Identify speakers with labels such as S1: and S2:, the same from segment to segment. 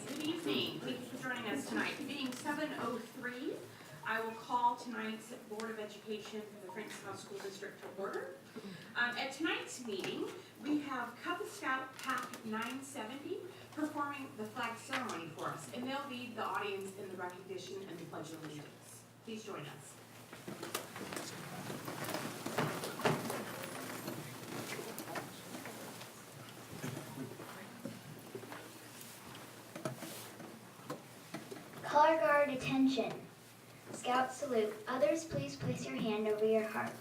S1: Good evening. Thank you for joining us tonight. Being 7:03, I will call tonight's Board of Education for the Francis Howell School District to order. At tonight's meeting, we have Cub Scout Pack 970 performing the flag ceremony for us, and they'll lead the audience in the recognition and the Pledge of Allegiance. Please join us.
S2: Color guard attention. Scout salute. Others, please place your hand over your heart.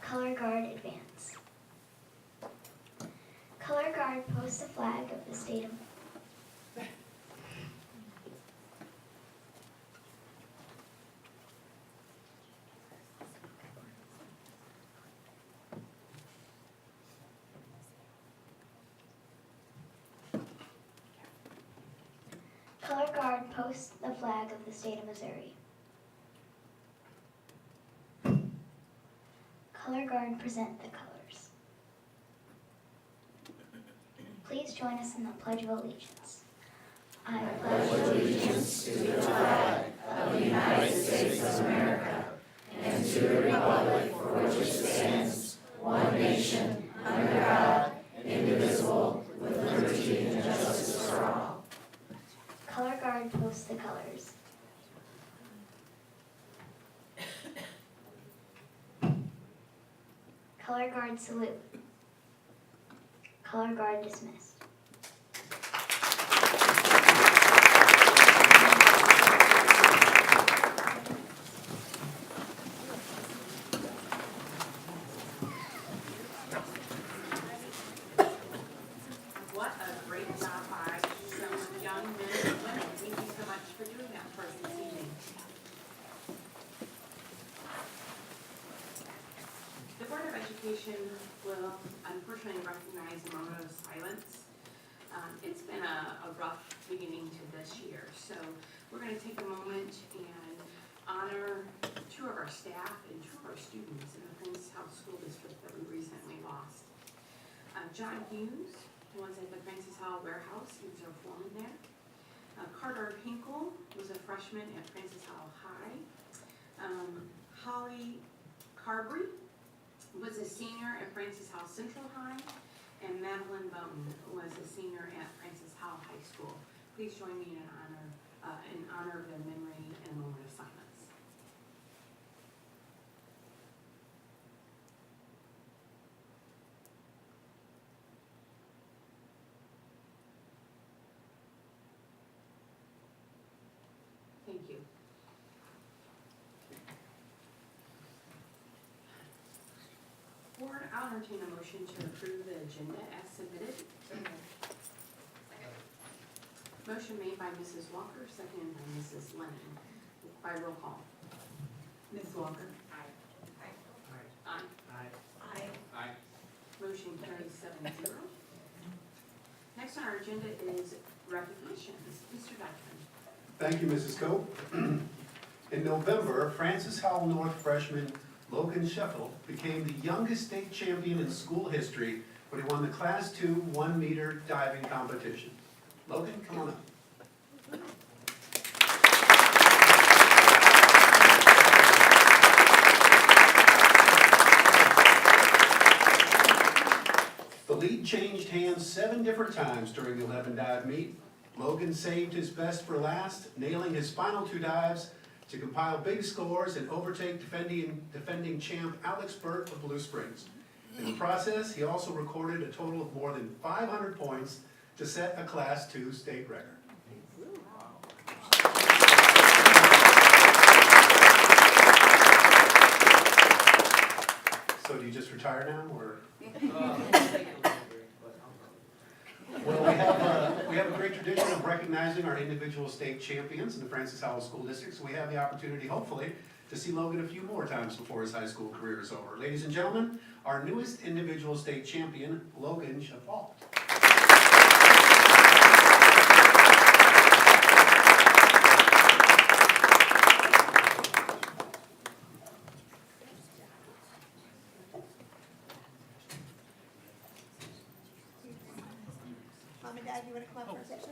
S2: Color guard advance. Color guard post the flag of the state of Color guard post the flag of the state of Missouri. Color guard present the colors. Please join us in the Pledge of Allegiance. I pledge
S3: allegiance to the flag of the United States of America and to the republic for which it stands, one nation, under God, indivisible, with liberty and justice for all.
S2: Color guard post the colors. Color guard salute. Color guard dismissed.
S1: What a great job by some young men and women. Thank you so much for doing that for us this evening. The Board of Education will unfortunately recognize a moment of silence. It's been a rough beginning to this year, so we're going to take a moment and honor two of our staff and two of our students in the Francis Howell School District that we recently lost. John Hughes was at the Francis Howell warehouse. He was our foreman there. Carter Hinkle was a freshman at Francis Howell High. Holly Carberry was a senior at Francis Howell Central High, and Madeline Bowden was a senior at Francis Howell High School. Please join me in honor of their memory and a moment of silence. Thank you. Board, I'll entertain a motion to approve the agenda as submitted. Motion made by Mrs. Walker, seconded by Mrs. Lennon. By roll call.
S4: Ms. Walker?
S1: Aye.
S4: Aye.
S1: Aye. Motion carries 7-0. Next on our agenda is recognitions. Mr. Dyckman.
S5: Thank you, Mrs. Cope. In November, Francis Howell North freshman Logan Sheffield became the youngest state champion in school history when he won the Class II 1-meter diving competition. Logan, come on up. The lead changed hands 7 different times during the 11-dive meet. Logan saved his best for last, nailing his final 2 dives to compile big scores and overtake defending champ Alex Burt of Blue Springs. In the process, he also recorded a total of more than 500 points to set a Class II state record. So do you just retire now, or? Well, we have a great tradition of recognizing our individual state champions in the Francis Howell School District, so we have the opportunity, hopefully, to see Logan a few more times before his high school career is over. Ladies and gentlemen, our newest individual state champion, Logan Sheffield.
S4: Mom and Dad, you want to come up for a picture?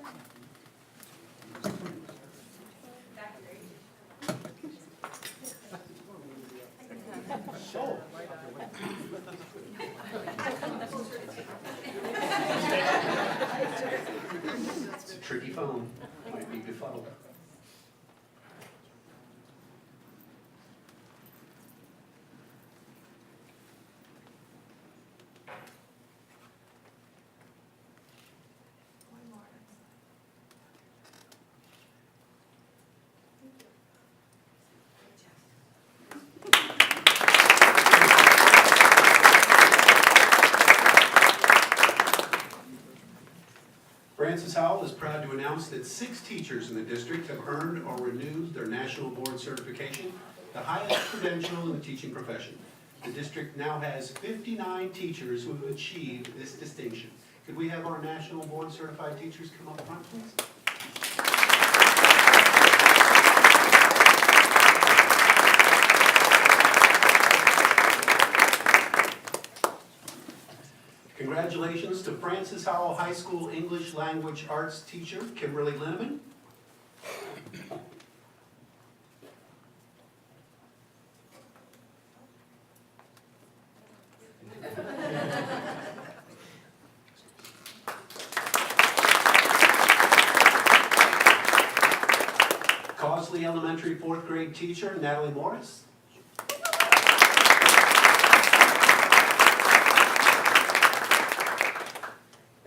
S5: Might be befuddled. Francis Howell is proud to announce that 6 teachers in the district have earned or renewed their national board certification, the highest credential in the teaching profession. The district now has 59 teachers who have achieved this distinction. Could we have our national board certified teachers come up front, please? Congratulations to Francis Howell High School English Language Arts teacher, Kimberly Linneman. Causley Elementary 4th grade teacher, Natalie Morris.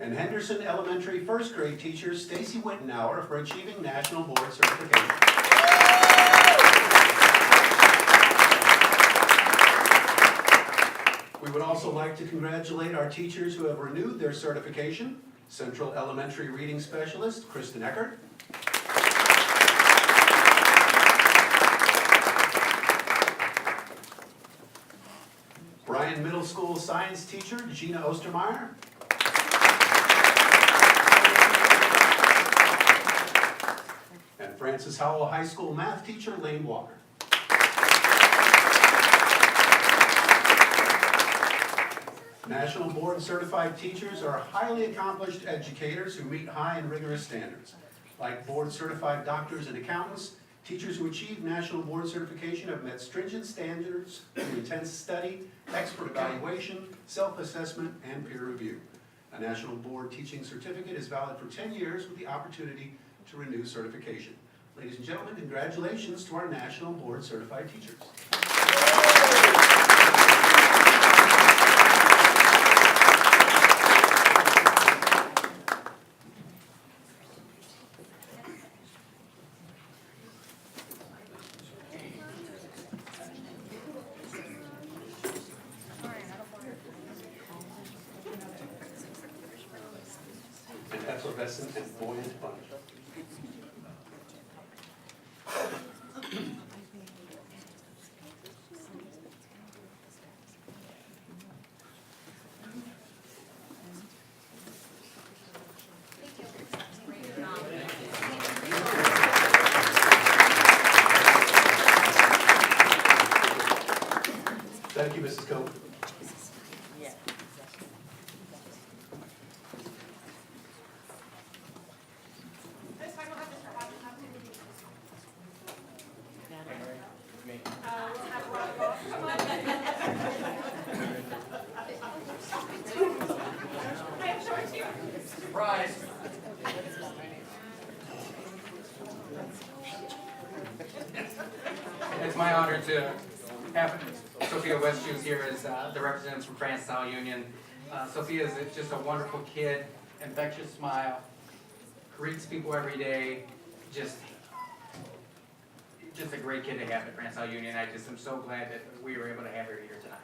S5: And Henderson Elementary 1st grade teacher, Stacy Wittenauer, for achieving national board certification. We would also like to congratulate our teachers who have renewed their certification. Central Elementary Reading Specialist, Kristen Eckert. Bryan Middle School Science teacher, Gina Ostermeyer. And Francis Howell High School math teacher, Lane Walker. National Board Certified teachers are highly accomplished educators who meet high and rigorous standards. Like board certified doctors and accountants, teachers who achieve national board certification have met stringent standards through intense study, expert evaluation, self-assessment, and peer review. A national board teaching certificate is valid for 10 years with the opportunity to renew certification. Ladies and gentlemen, congratulations to our national board certified teachers. And effervescent and buoyant fun. Thank you, Mrs. Cope.
S6: Surprise! It's my honor to have Sophia Westshoes here as the representative from Francis Howell Union. Sophia is just a wonderful kid, infectious smile, greets people every day, just a great kid to have at Francis Howell Union. I just am so glad that we were able to have her here tonight.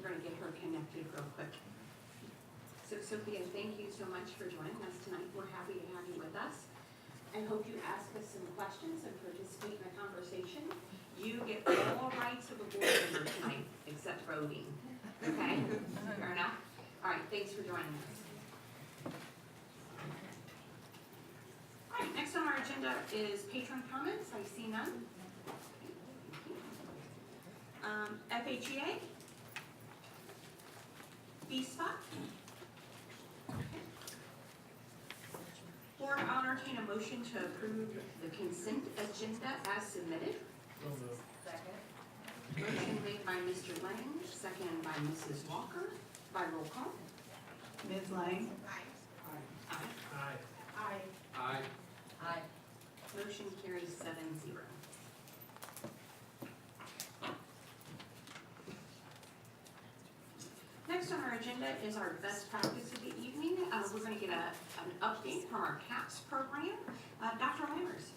S1: we're gonna get her connected real quick. So Sophia, thank you so much for joining us tonight. We're happy to have you with us. I hope you ask us some questions and participate in the conversation. You get all rights of a board member tonight, except voting. Okay? Fair enough? All right, thanks for joining us. All right, next on our agenda is patron comments. I see none. FHEA? B-Spot? Board, I'll entertain a motion to approve the consent agenda as submitted. Motion made by Mr. Lang, seconded by Mrs. Walker, by roll call.
S4: Ms. Lang?
S1: Aye.
S4: Aye.
S6: Aye.
S4: Aye.
S1: Motion carries 7-0. Next on our agenda is our best practice of the evening. We're going to get an update from our CAPS program. Dr. Lammers.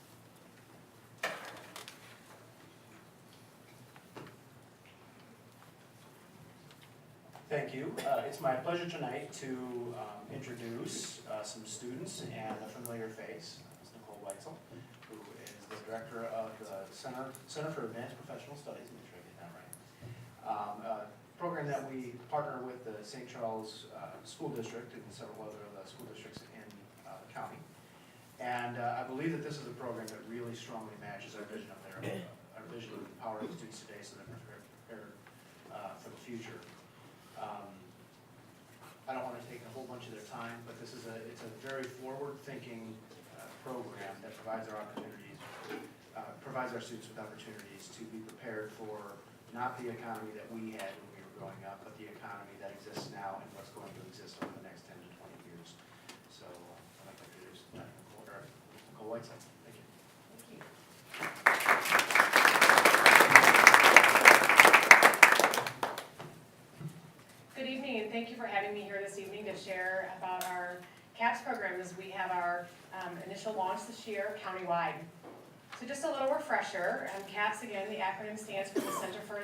S7: Thank you. It's my pleasure tonight to introduce some students and a familiar face, Ms. Nicole Weitzel, who is the director of the Center for Advanced Professional Studies, make sure I get that right. A program that we partner with the St. Charles School District and several other of the school districts in the county. And I believe that this is a program that really strongly matches our vision of our vision of empowering students today so they're prepared for the future. I don't want to take a whole bunch of their time, but it's a very forward-thinking program that provides our students with opportunities to be prepared for not the economy that we had when we were growing up, but the economy that exists now and what's going to exist over the next 10 to 20 years. So I'd like to introduce Nicole Weitzel. Thank you.
S8: Good evening, and thank you for having me here this evening to share about our CAPS program as we have our initial launch this year countywide. So just a little refresher, CAPS, again, the acronym stands for the Center for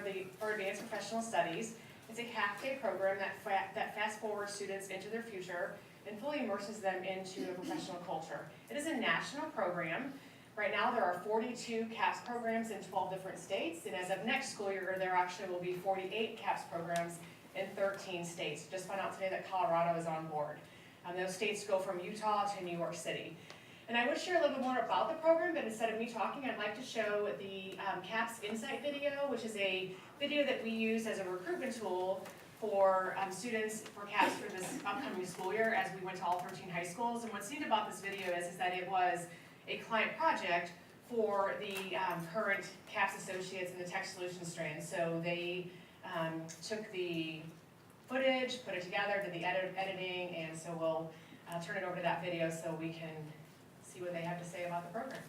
S8: Advanced Professional Studies. It's a half-day program that fast-forwards students into their future and fully immerses them into a professional culture. It is a national program. Right now, there are 42 CAPS programs in 12 different states, and as of next school year, there actually will be 48 CAPS programs in 13 states. Just found out today that Colorado is on board. Those states go from Utah to New York City. And I would share a little bit more about the program, but instead of me talking, I'd like to show the CAPS Insight video, which is a video that we use as a recruitment tool for students for CAPS for this upcoming school year as we went to all 13 high schools. And what's neat about this video is that it was a client project for the current CAPS associates in the Tech Solutions strand. So they took the footage, put it together, did the editing, and so we'll turn it over to that video so we can see what they have to say about the program.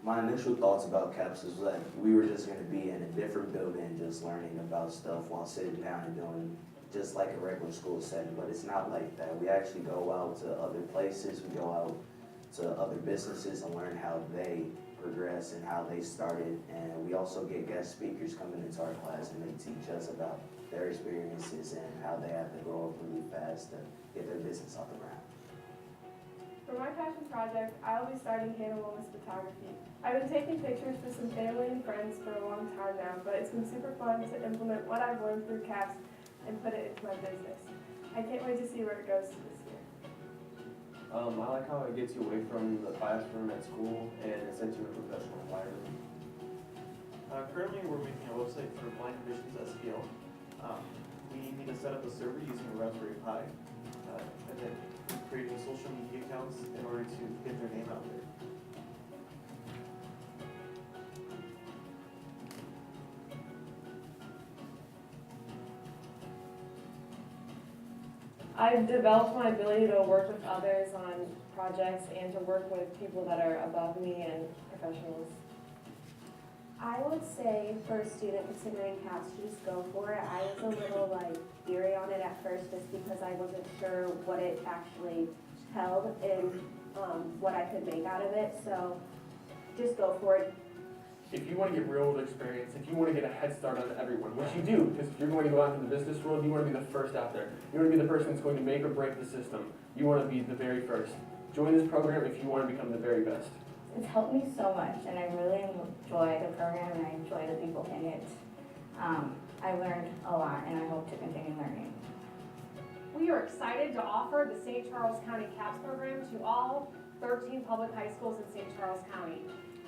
S3: My initial thoughts about CAPS is that we were just going to be in a different building just learning about stuff while sitting down and doing just like a regular school setting, but it's not like that. We actually go out to other places, we go out to other businesses and learn how they progress and how they started, and we also get guest speakers coming into our class and they teach us about their experiences and how they have to grow up really fast to get their business off the ground.
S9: For my passion project, I will be starting Hannah Wellness Photography. I've been taking pictures for some family and friends for a long time now, but it's been super fun to implement what I've learned through CAPS and put it into my business. I can't wait to see where it goes this year.
S10: I like how it gets you away from the classroom at school and it sets you in a professional environment. Currently, we're making a website for Blind Ambitions SPL. We need to set up a server using a Raspberry Pi, and then creating social media accounts in order to get their name out there.
S9: I've developed my ability to work with others on projects and to work with people that are above me and professionals.
S11: I would say for a student considering CAPS to just go for it. I was a little leery on it at first just because I wasn't sure what it actually held, and what I could make out of it. So just go for it.
S12: If you want to get real world experience, if you want to get a head start on everyone, which you do, because if you're going to go out into the business world, you want to be the first out there. You want to be the person that's going to make or break the system. You want to be the very first. Join this program if you want to become the very best.
S13: It's helped me so much, and I really enjoy the program, and I enjoy the people in it. I learned a lot, and I hope to continue learning.
S8: We are excited to offer the St. Charles County CAPS program to all 13 public high schools in St. Charles County.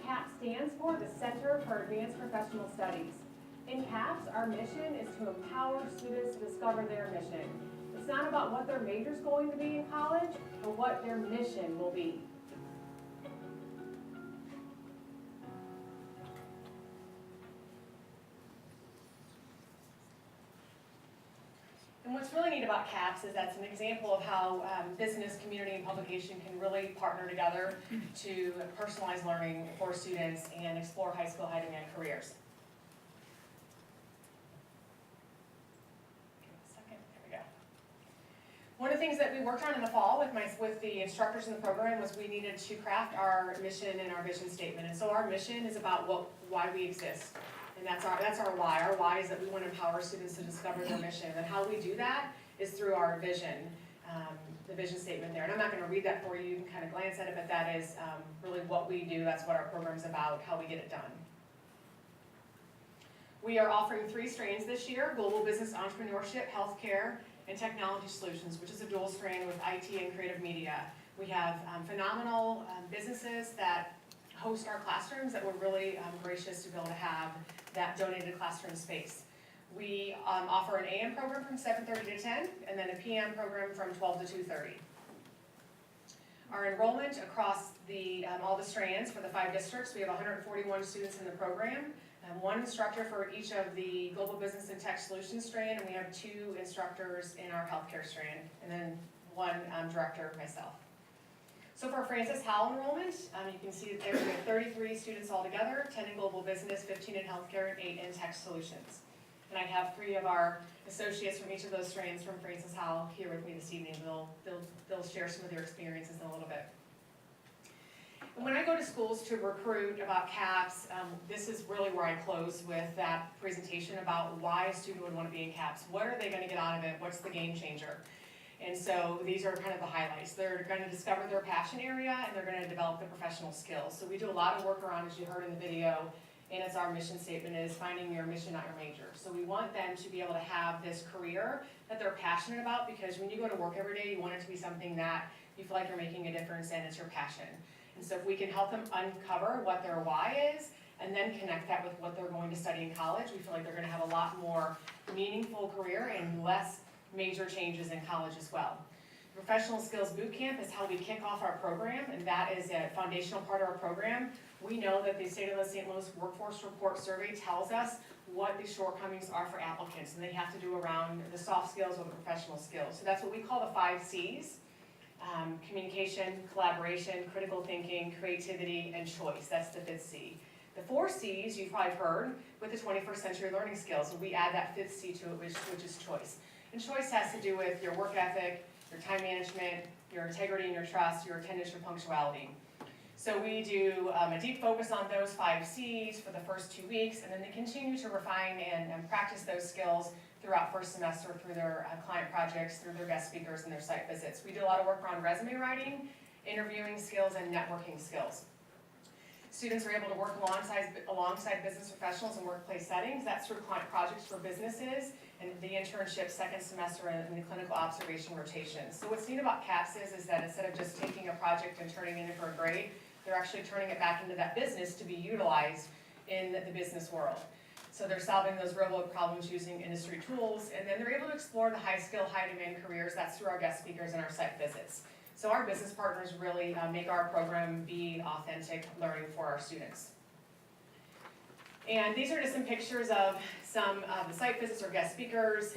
S8: CAPS stands for the Center for Advanced Professional Studies. In CAPS, our mission is to empower students to discover their mission. It's not about what their major is going to be in college, but what their mission will be. And what's really neat about CAPS is that's an example of how business, community, and publication can really partner together to personalize learning for students and explore high school high demand careers. Give me a second, there we go. One of the things that we worked on in the fall with the instructors in the program was we needed to craft our mission and our vision statement. And so our mission is about why we exist. And that's our why. Our why is that we want to empower students to discover their mission. And how we do that is through our vision, the vision statement there. And I'm not going to read that for you. You can kind of glance at it, but that is really what we do. That's what our program's about, how we get it done. We are offering 3 strands this year: Global Business Entrepreneurship, Healthcare, and Technology Solutions, which is a dual strand with IT and creative media. We have phenomenal businesses that host our classrooms that we're really gracious to be able to have that donated classroom space. We offer an AM program from 7:30 to 10, and then a PM program from 12 to 2:30. Our enrollment across all the strands for the 5 districts, we have 141 students in the program, 1 instructor for each of the Global Business and Tech Solutions strand, and we have 2 instructors in our healthcare strand, and then 1 director, myself. So for Francis Howell enrollment, you can see that there we have 33 students altogether, 10 in global business, 15 in healthcare, and 8 in tech solutions. And I have 3 of our associates from each of those strands from Francis Howell here with me this evening. They'll share some of their experiences in a little bit. And when I go to schools to recruit about CAPS, this is really where I close with that presentation about why a student would want to be in CAPS. What are they going to get out of it? What's the game changer? And so these are kind of the highlights. They're going to discover their passion area, and they're going to develop the professional skills. So we do a lot of work around, as you heard in the video, and it's our mission statement is finding your mission, not your major. So we want them to be able to have this career that they're passionate about, because when you go to work every day, you want it to be something that you feel like you're making a difference and it's your passion. And so if we can help them uncover what their why is, and then connect that with what they're going to study in college, we feel like they're going to have a lot more meaningful career and less major changes in college as well. Professional Skills Bootcamp is how we kick off our program, and that is a foundational part of our program. We know that the State of the St. Louis Workforce Report Survey tells us what the shortcomings are for applicants, and they have to do around the soft skills or the professional skills. So that's what we call the 5 C's. Communication, collaboration, critical thinking, creativity, and choice. That's the 5th C. The 4 C's you've probably heard with the 21st century learning skills, and we add that 5th C to it, which is choice. And choice has to do with your work ethic, your time management, your integrity and your trust, your attendance, your punctuality. So we do a deep focus on those 5 C's for the first 2 weeks, and then they continue to refine and practice those skills throughout first semester through their client projects, through their guest speakers, and their site visits. We do a lot of work around resume writing, interviewing skills, and networking skills. Students are able to work alongside business professionals in workplace settings. That's through client projects for businesses, and the internship second semester and the clinical observation rotations. So what's neat about CAPS is that instead of just taking a project and turning it in for a grade, they're actually turning it back into that business to be utilized in the business world. So they're solving those real world problems using industry tools, and then they're able to explore the high skill, high demand careers. That's through our guest speakers and our site visits. So our business partners really make our program be authentic learning for our students. And these are just some pictures of some of the site visits or guest speakers.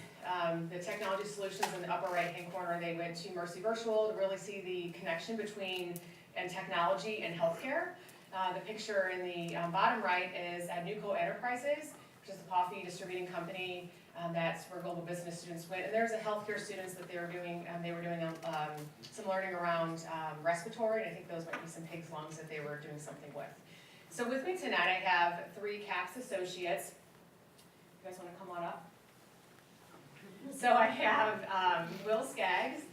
S8: The technology solutions in the upper right-hand corner, they went to Mercy Virtual to really see the connection between technology and healthcare. The picture in the bottom right is at Nuco Enterprises. which is a coffee distributing company. That's where global business students went. And there's a healthcare students that they were doing some learning around respiratory, and I think those might be some pig's lungs that they were doing something with. So with me tonight, I have 3 CAPS associates. You guys want to come on up? So I have Will Skaggs,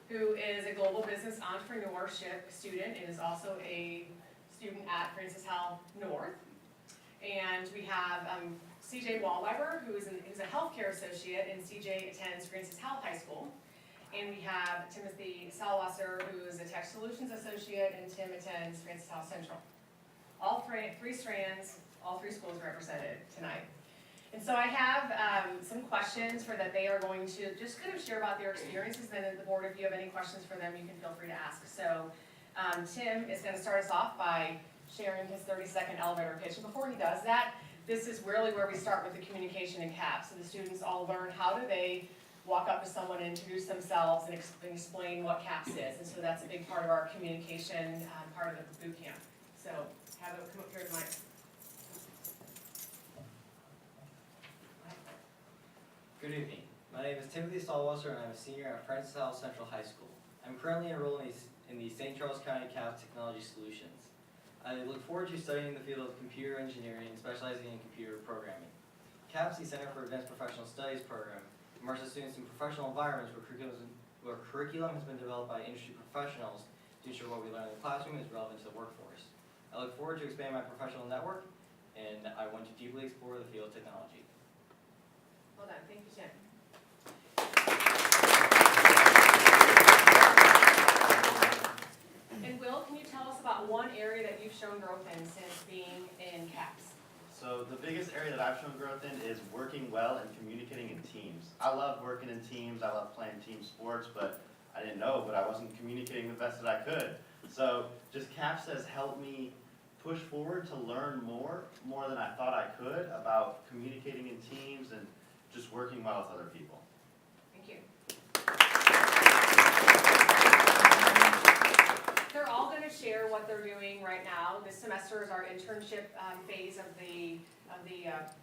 S8: who is a global business entrepreneurship student and is also a student at Francis Howell North. And we have CJ Wallweber, who is a healthcare associate, and CJ attends Francis Howell High School. And we have Timothy Salwasser, who is a Tech Solutions associate, and Tim attends Francis Howell Central. All three strands, all 3 schools represented tonight. And so I have some questions for that they are going to just kind of share about their experiences. Then at the board, if you have any questions for them, you can feel free to ask. So Tim is going to start us off by sharing his 30-second elevator pitch. And before he does that, this is really where we start with the communication in CAPS. So the students all learn how do they walk up to someone and introduce themselves and explain what CAPS is. And so that's a big part of our communication part of the boot camp. So have it come up here to Mike.
S14: Good evening. My name is Timothy Stallwasser, and I'm a senior at Francis Howell Central High School. I'm currently enrolled in the St. Charles County CAPS Technology Solutions. I look forward to studying the field of computer engineering and specializing in computer programming. CAPS, the Center for Advanced Professional Studies program, immerses students in professional environments where curriculum has been developed by industry professionals to ensure what we learn in the classroom is relevant to the workforce. I look forward to expanding my professional network, and I want to deeply explore the field of technology.
S8: Well done. Thank you, Tim. And Will, can you tell us about one area that you've shown growth in since being in CAPS?
S3: So the biggest area that I've shown growth in is working well and communicating in teams. I love working in teams, I love playing team sports, but I didn't know, but I wasn't communicating the best that I could. So just CAPS has helped me push forward to learn more than I thought I could about communicating in teams and just working well with other people.
S8: Thank you. They're all going to share what they're doing right now. This semester is our internship phase of the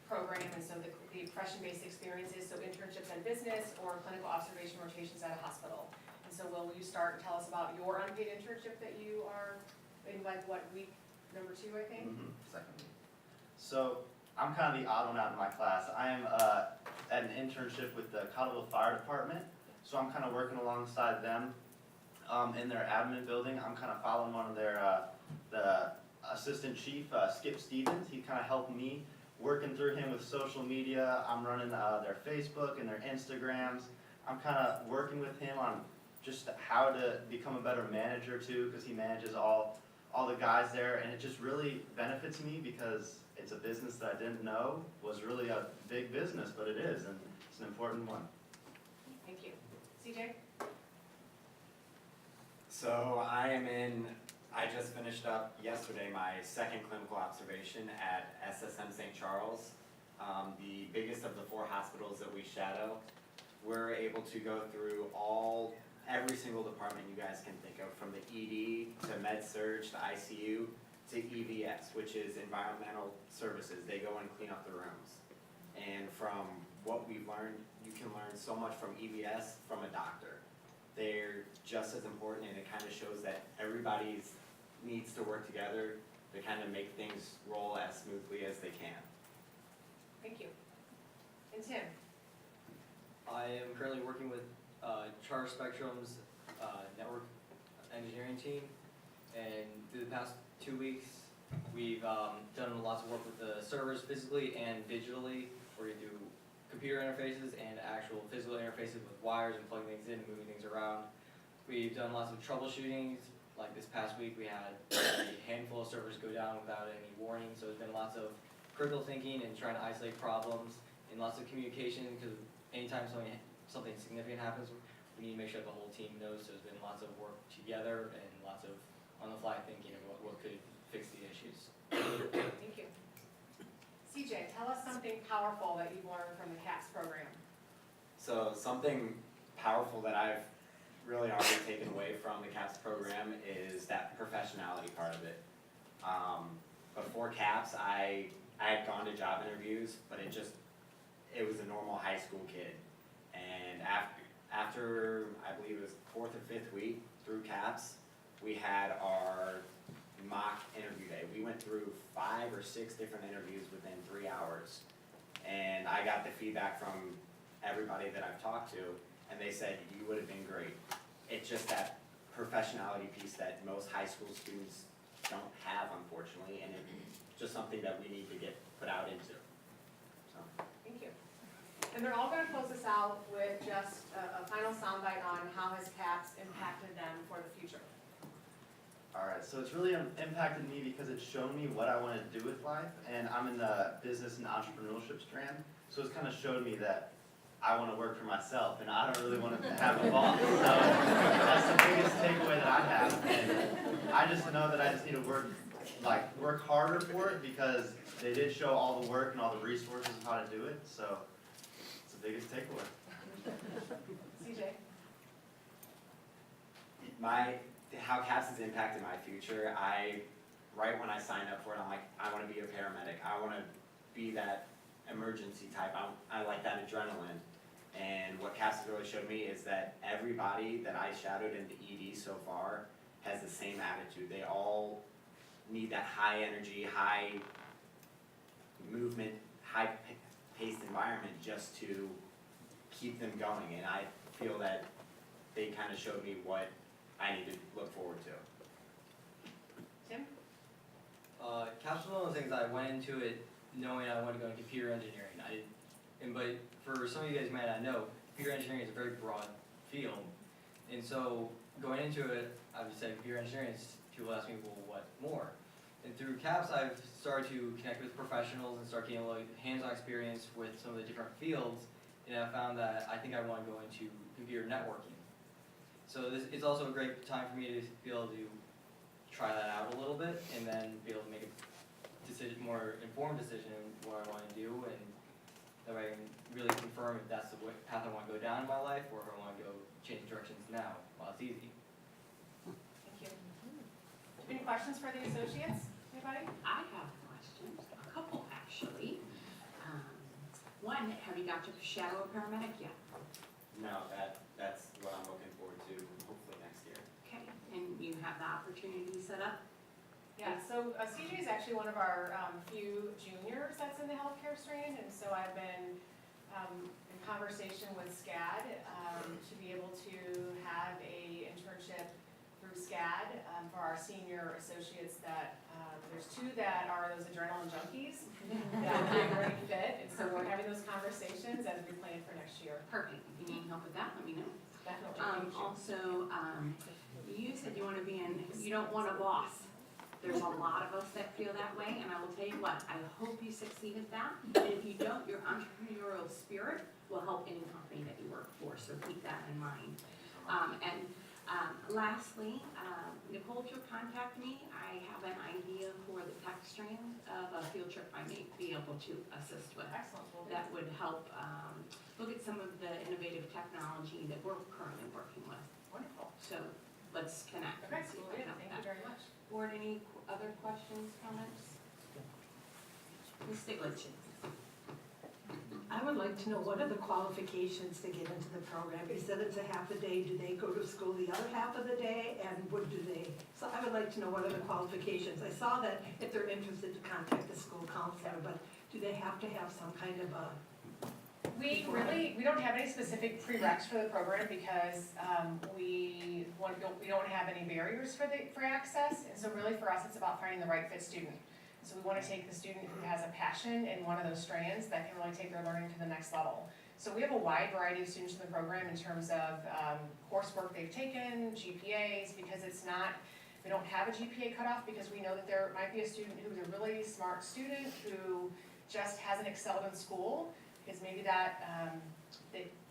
S8: program, and so the profession-based experiences, so internships in business or clinical observation rotations at a hospital. And so will you start and tell us about your unpaid internship that you are in, like, what, week number 2, I think?
S3: Second week. So I'm kind of the odd one out in my class. I am at an internship with the Cottleville Fire Department, so I'm kind of working alongside them in their admin building. I'm kind of following one of their, the assistant chief, Skip Stevens. He kind of helped me, working through him with social media. I'm running their Facebook and their Instagrams. I'm kind of working with him on just how to become a better manager too, because he manages all the guys there, and it just really benefits me because it's a business that I didn't know was really a big business, but it is, and it's an important one.
S8: Thank you. CJ?
S15: So I just finished up yesterday my second clinical observation at SSM St. Charles, the biggest of the 4 hospitals that we shadow. We're able to go through every single department you guys can think of, from the ED to Med-Surg to ICU to EVS, which is environmental services. They go and clean up the rooms. And from what we've learned, you can learn so much from EVS from a doctor. They're just as important, and it kind of shows that everybody needs to work together to kind of make things roll as smoothly as they can.
S8: Thank you. And Tim?
S14: I am currently working with Charter Spectrum's network engineering team, and through the past 2 weeks, we've done lots of work with the servers physically and digitally. We're going to do computer interfaces and actual physical interfaces with wires and plugging things in and moving things around. We've done lots of troubleshooting. Like this past week, we had a handful of servers go down without any warning, so there's been lots of critical thinking and trying to isolate problems, and lots of communication, because anytime something significant happens, we need to make sure the whole team knows. So there's been lots of work together and lots of on-the-fly thinking of what could fix the issues.
S8: Thank you. CJ, tell us something powerful that you've learned from the CAPS program.
S15: So something powerful that I've really already taken away from the CAPS program is that professionality part of it. Before CAPS, I I had gone to job interviews, but it was a normal high school kid. And after I believe it was 4th or 5th week through CAPS, we had our mock interview day. We went through 5 or 6 different interviews within 3 hours. And I got the feedback from everybody that I've talked to, and they said, you would have been great. It's just that professionality piece that most high school students don't have, unfortunately, and it's just something that we need to get put out into. So.
S8: Thank you. And they're all gonna close this out with just a final soundbite on how has CAPS impacted them for the future.
S16: Alright, so it's really impacted me because it's shown me what I want to do with life, and I'm in the business and entrepreneurship strand, so it's kind of showed me that I want to work for myself, and I don't really want to have a boss. So that's the biggest takeaway that I have, and I just know that I just need to work harder for it, because they did show all the work and all the resources of how to do it, so it's the biggest takeaway.
S8: CJ?
S15: How CAPS has impacted my future, right when I signed up for it, I'm like, I want to be a paramedic. I want to be that emergency type. I like that adrenaline. And what CAPS has really showed me is that everybody that I shadowed in the ED so far has the same attitude. They all need that high energy, high movement, high paced environment just to keep them going. And I feel that they kind of showed me what I need to look forward to.
S8: Tim?
S14: CAPS was one of those things I went into it knowing I wanted to go into computer engineering. But for some of you guys might not know, computer engineering is a very broad field. And so going into it, I would say computer engineering, people ask me, well, what more? And through CAPS, I've started to connect with professionals and start getting a little hands-on experience with some of the different fields. And I found that I think I want to go into computer networking. So it's also a great time for me to be able to try that out a little bit and then be able to make a more informed decision on what I want to do, and that way I can really confirm if that's the path I want to go down in my life, or if I want to go change directions now while it's easy.
S8: Thank you. Any questions for the associates? Anybody?
S1: I have questions, a couple actually. One, have you got to shadow a paramedic yet?
S15: No, that's what I'm looking forward to, hopefully next year.
S1: Okay, and you have the opportunity set up?
S8: Yeah, so CJ is actually one of our few juniors that's in the healthcare strand, and so I've been in conversation with SCAD to be able to have a internship through SCAD for our senior associates that, there's 2 that are those adrenaline junkies that would be a great fit, and so we're having those conversations as we plan for next year.
S1: Perfect, if you need help with that, let me know.
S8: Definitely.
S1: Also, you said you want to be you don't want a boss. There's a lot of us that feel that way, and I will tell you what, I hope you succeed at that. And if you don't, your entrepreneurial spirit will help any company that you work for, so keep that in mind. Lastly, Nicole, if you'll contact me, I have an idea for the tech strand of a field trip I may be able to assist with.
S8: Excellent.
S1: That would help look at some of the innovative technology that we're currently working with.
S8: Wonderful.
S1: So let's connect.
S8: Okay,
S1: and see what we can help
S8: thank you
S1: with.
S8: very much.
S1: Board, any other questions, comments? Ms. Stiglitz?
S4: I would like to know, what are the qualifications to get into the program? You said it's a half a day, do they go to school the other half of the day, and what do they? So I would like to know, what are the qualifications? I saw that if they're interested to contact the school counselor, but do they have to have some kind of a?
S8: We don't have any specific prereqs for the program because we don't have any barriers for access. And so really for us, it's about finding the right fit student. So we want to take the student who has a passion in one of those strands that can really take their learning to the next level. So we have a wide variety of students in the program in terms of coursework they've taken, GPAs, because we don't have a GPA cutoff because we know that there might be a student who's a really smart student who just hasn't excelled in school, because maybe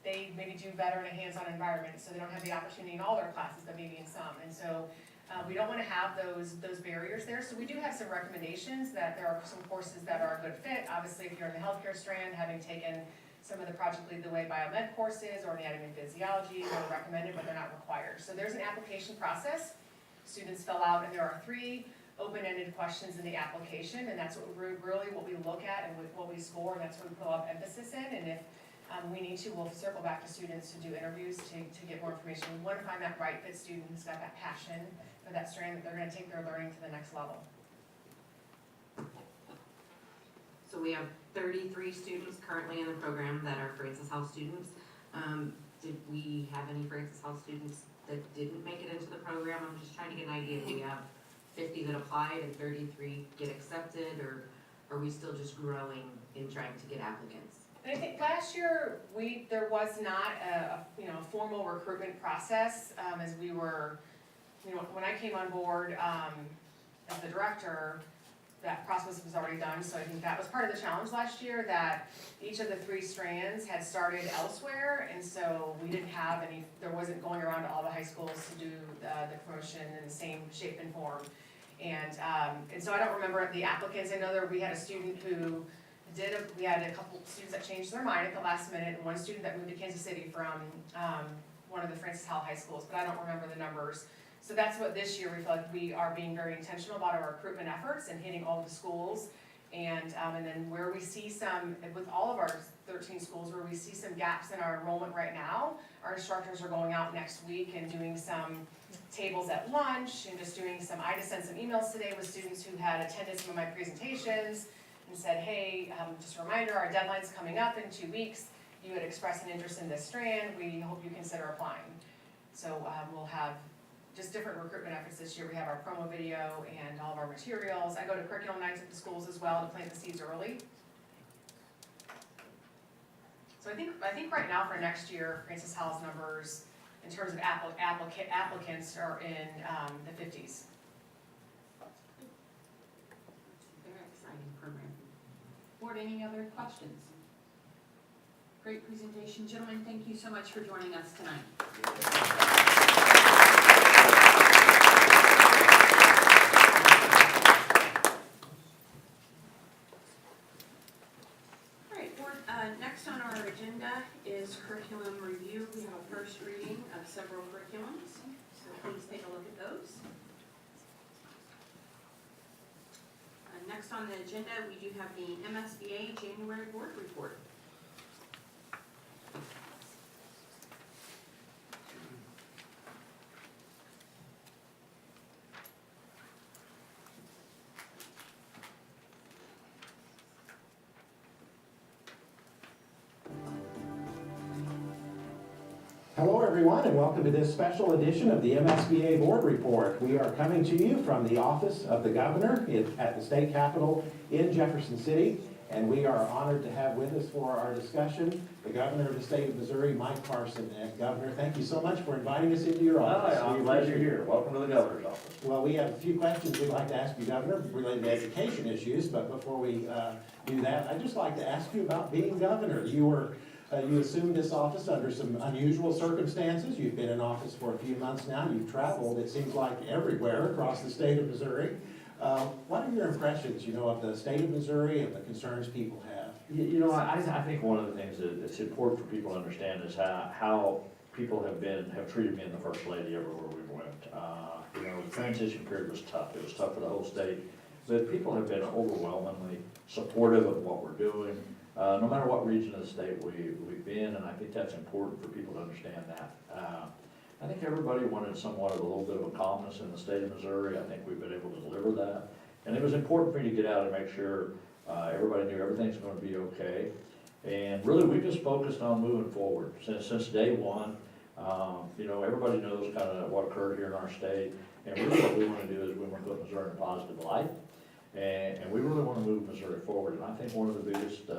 S8: they maybe do better in a hands-on environment, so they don't have the opportunity in all their classes, but maybe in some. And so we don't want to have those barriers there. So we do have some recommendations that there are some courses that are a good fit. Obviously, if you're in the healthcare strand, having taken some of the Project Lead the Way biomed courses or anatomy and physiology, they're recommended, but they're not required. So there's an application process. Students fill out, and there are 3 open-ended questions in the application, and that's what really what we look at and what we score, and that's what we put a lot of emphasis in. And if we need to, we'll circle back to students to do interviews to get more information. We want to find that right fit student who's got that passion for that strand that they're going to take their learning to the next level.
S17: So we have 33 students currently in the program that are Francis Howell students. Did we have any Francis Howell students that didn't make it into the program? I'm just trying to get an idea. Do we have 50 that applied and 33 get accepted, or are we still just growing in trying to get applicants?
S8: And I think last year, there was not a formal recruitment process, as we were, when I came on board, as the director, that process was already done, so I think that was part of the challenge last year, that each of the 3 strands had started elsewhere, and so we didn't have there wasn't going around to all the high schools to do the promotion in the same shape and form. And so I don't remember the applicants. I know we had a student who we had a couple students that changed their mind at the last minute, and one student that moved to Kansas City from one of the Francis Howell high schools, but I don't remember the numbers. So that's what this year we feel like we are being very intentional about our recruitment efforts and hitting all the schools. And then where we see with all of our 13 schools, where we see some gaps in our enrollment right now, our instructors are going out next week and doing some tables at lunch and just doing I just sent some emails today with students who had attended some of my presentations and said, hey, just a reminder, our deadline's coming up in 2 weeks. You had expressed an interest in this strand. We hope you consider applying. So we'll have just different recruitment efforts this year. We have our promo video and all of our materials. I go to curriculum nights at the schools as well to plant the seeds early. So I think right now for next year, Francis Howell's numbers in terms of applicants are in the 50s.
S1: Very exciting program. Board, any other questions? Great presentation. Gentlemen, thank you so much for joining us tonight. Next on our agenda is curriculum review. We have a first reading of several curriculums, so please take a look at those. Next on the agenda, we do have the MSBA January board report.
S18: Hello everyone, and welcome to this special edition of the MSBA Board Report. We are coming to you from the office of the governor at the state capitol in Jefferson City, and we are honored to have with us for our discussion the governor of the state of Missouri, Mike Parson. And Governor, thank you so much for inviting us into your office.
S19: I'm glad you're here. Welcome to the governor's office.
S18: Well, we have a few questions we'd like to ask you, Governor, related to education issues, but before we do that, I'd just like to ask you about being governor. You assumed this office under some unusual circumstances. You've been in office for a few months now. You've traveled, it seems like, everywhere across the state of Missouri. What are your impressions, of the state of Missouri and the concerns people have?
S19: I think one of the things that's important for people to understand is how people have treated me and the First Lady everywhere we went. The transition period was tough. It was tough for the whole state. But people have been overwhelmingly supportive of what we're doing. No matter what region of the state we've been, and I think that's important for people to understand that. I think everybody wanted somewhat of a little bit of a calmness in the state of Missouri. I think we've been able to deliver that. And it was important for me to get out and make sure everybody knew everything's going to be okay. And really, we just focused on moving forward. Since day one, everybody knows kind of what occurred here in our state. And really what we want to do is we want to put Missouri in a positive light. And we really want to move Missouri forward. And I think one of the biggest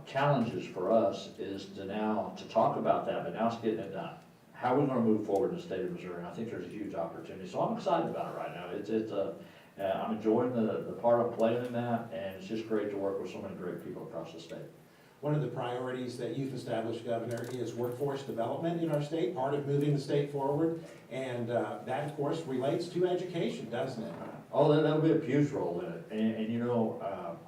S19: challenges for us is to talk about that, but now it's getting it done. How are we going to move forward in the state of Missouri? And I think there's a huge opportunity. So I'm excited about it right now. I'm enjoying the part I'm playing in that, and it's just great to work with so many great people across the state.
S18: One of the priorities that you've established, Governor, is workforce development in our state, part of moving the state forward. And that, of course, relates to education, doesn't it?
S19: Oh, that'll be a huge role in it. And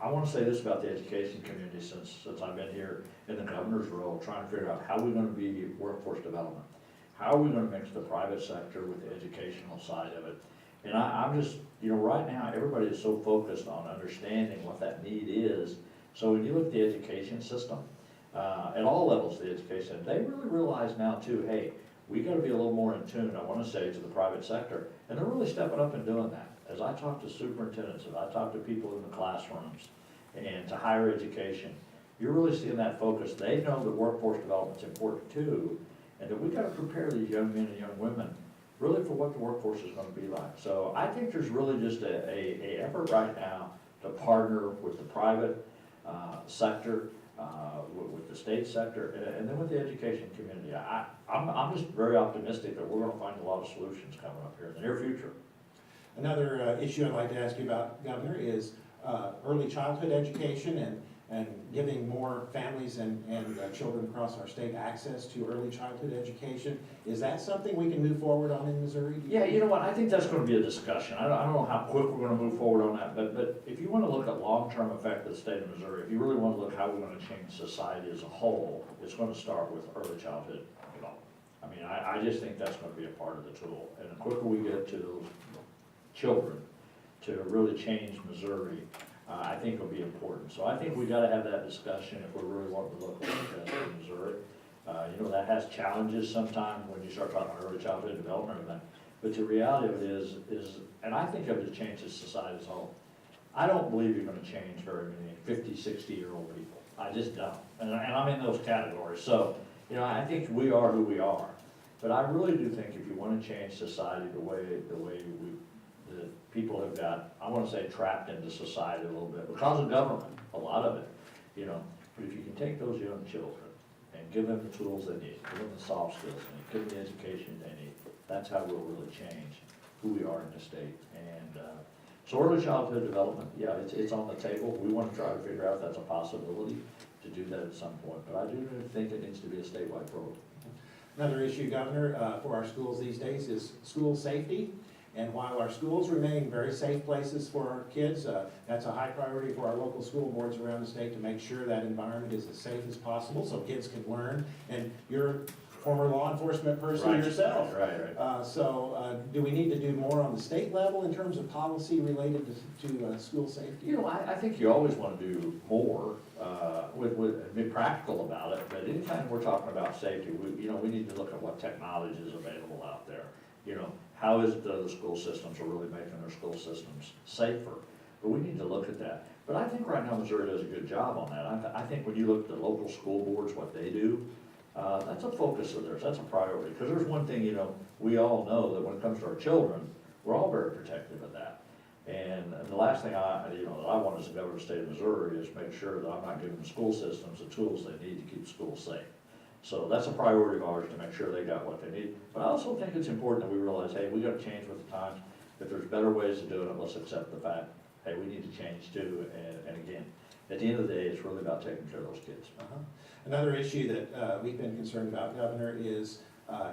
S19: I want to say this about the education community since I've been here in the governor's role, trying to figure out how we're going to be workforce development. How are we going to mix the private sector with the educational side of it? And I'm just, you know, right now, everybody is so focused on understanding what that need is. So when you look at the education system, at all levels of the education, they really realize now too, hey, we gotta be a little more in tune, I wanna say, to the private sector. And they're really stepping up and doing that. As I talk to superintendents, as I talk to people in the classrooms, and to higher education, you're really seeing that focus. They know that workforce development's important too, and that we gotta prepare these young men and young women really for what the workforce is gonna be like. So I think there's really just a effort right now to partner with the private sector, with the state sector, and then with the education community. I'm just very optimistic that we're gonna find a lot of solutions coming up here in the near future.
S18: Another issue I'd like to ask you about, Governor, is early childhood education and giving more families and children across our state access to early childhood education. Is that something we can move forward on in Missouri?
S19: Yeah, you know what, I think that's gonna be a discussion. I don't know how quick we're gonna move forward on that, but if you wanna look at long-term effect of the state of Missouri, if you really wanna look how we're gonna change society as a whole, it's gonna start with early childhood development. I mean, I just think that's gonna be a part of the tool. And the quicker we get to those children to really change Missouri, I think will be important. So I think we gotta have that discussion if we really want to look at the state of Missouri. You know, that has challenges sometimes when you start talking about early childhood development and everything. But the reality of it is, and I think of it changes society as a whole. I don't believe you're gonna change very many 50, 60-year-old people. I just don't. And I'm in those categories. So, you know, I think we are who we are. But I really do think if you wanna change society the way the people have got, I wanna say, trapped into society a little bit because of government, a lot of it, you know. But if you can take those young children and give them the tools they need, give them the soft skills they need, give them the education they need, that's how we'll really change who we are in the state. And so early childhood development, yeah, it's on the table. We wanna try to figure out if that's a possibility to do that at some point. But I do think it needs to be a statewide program.
S18: Another issue, Governor, for our schools these days is school safety. And while our schools remain very safe places for our kids, that's a high priority for our local school boards around the state to make sure that environment is as safe as possible so kids can learn. And you're a former law enforcement person yourself.
S19: Right.
S18: So do we need to do more on the state level in terms of policy related to school safety?
S19: You know, I think you always want to do more with be practical about it. But anytime we're talking about safety, we need to look at what technology is available out there. You know, how is it that other school systems are really making their school systems safer? But we need to look at that. But I think right now Missouri does a good job on that. I think when you look at the local school boards, what they do, that's a focus of theirs, that's a priority. Because there's one thing, you know, we all know that when it comes to our children, we're all very protective of that. And the last thing that I want as a governor of the state of Missouri is make sure that I'm not giving the school systems the tools they need to keep schools safe. So that's a priority of ours to make sure they got what they need. But I also think it's important that we realize, hey, we gotta change with the times. If there's better ways to do it, let's accept the fact, hey, we need to change too. And again, at the end of the day, it's really about taking care of those kids.
S18: Another issue that we've been concerned about, Governor, is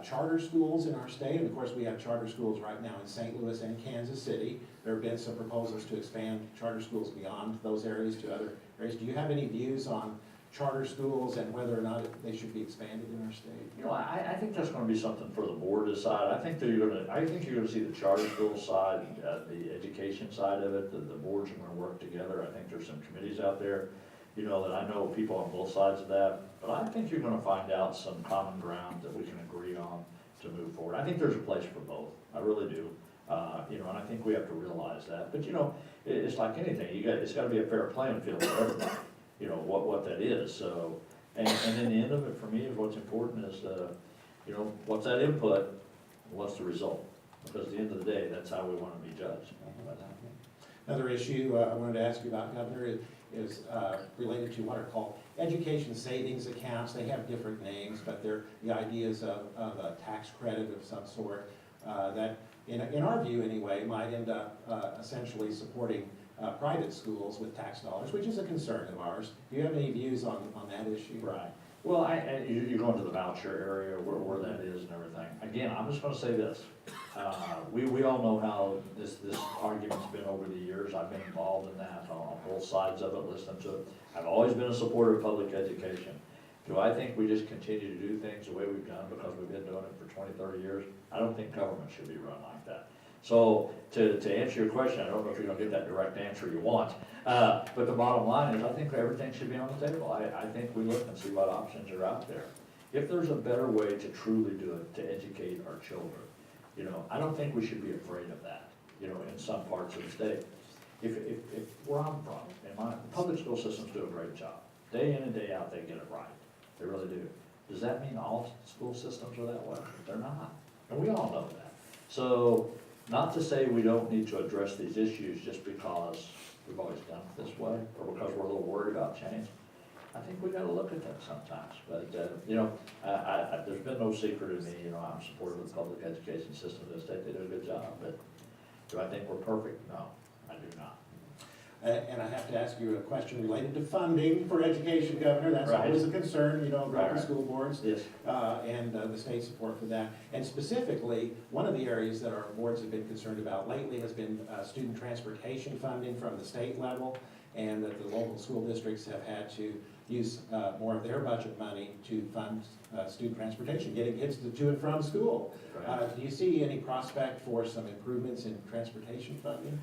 S18: charter schools in our state. And of course, we have charter schools right now in St. Louis and Kansas City. There have been some proposals to expand charter schools beyond those areas to other areas. Do you have any views on charter schools and whether or not they should be expanded in our state?
S19: You know, I think that's gonna be something for the board to decide. I think you're gonna see the charter school side, the education side of it, the boards are gonna work together. I think there's some committees out there, you know, that I know people on both sides of that. But I think you're gonna find out some common ground that we can agree on to move forward. I think there's a place for both, I really do. You know, and I think we have to realize that. But you know, it's like anything, it's gotta be a fair playing field for everybody. You know, what that is, so, and then the end of it for me is what's important is, you know, what's that input, and what's the result? Because at the end of the day, that's how we want to be judged.
S18: Another issue I wanted to ask you about, Governor, is related to what are called education savings accounts. They have different names, but they're the ideas of a tax credit of some sort that, in our view anyway, might end up essentially supporting private schools with tax dollars, which is a concern of ours. Do you have any views on that issue?
S19: Right. Well, you're going to the voucher area where that is and everything. Again, I'm just going to say this. We all know how this argument's been over the years. I've been involved in that on both sides of it, listening to it. I've always been a supporter of public education. Do I think we just continue to do things the way we've done because we've been doing it for 20, 30 years? I don't think government should be run like that. So to answer your question, I don't know if you're gonna get that direct answer you want, but the bottom line is I think everything should be on the table. I think we look and see what options are out there. If there's a better way to truly do it, to educate our children, you know, I don't think we should be afraid of that, you know, in some parts of the state. If where I'm from, and my public school systems do a great job. Day in and day out, they get it right. They really do. Does that mean all school systems are that way? They're not. And we all know that. So, not to say we don't need to address these issues just because we've always done it this way, or because we're a little worried about change. I think we gotta look at that sometimes, but, you know, there's been no secret in me, you know, I'm supportive of the public education system in the state, they do a good job, but do I think we're perfect? No, I do not.
S18: And I have to ask you a question related to funding for education, Governor. That's
S19: Right.
S18: always a concern, you know, about the
S19: Right.
S18: school boards.
S19: Yes.
S18: And the state support for that. And specifically, one of the areas that our boards have been concerned about lately has been student transportation funding from the state level, and that the local school districts have had to use more of their budget money to fund student transportation, getting kids to and from school.
S19: Right.
S18: Do you see any prospect for some improvements in transportation funding?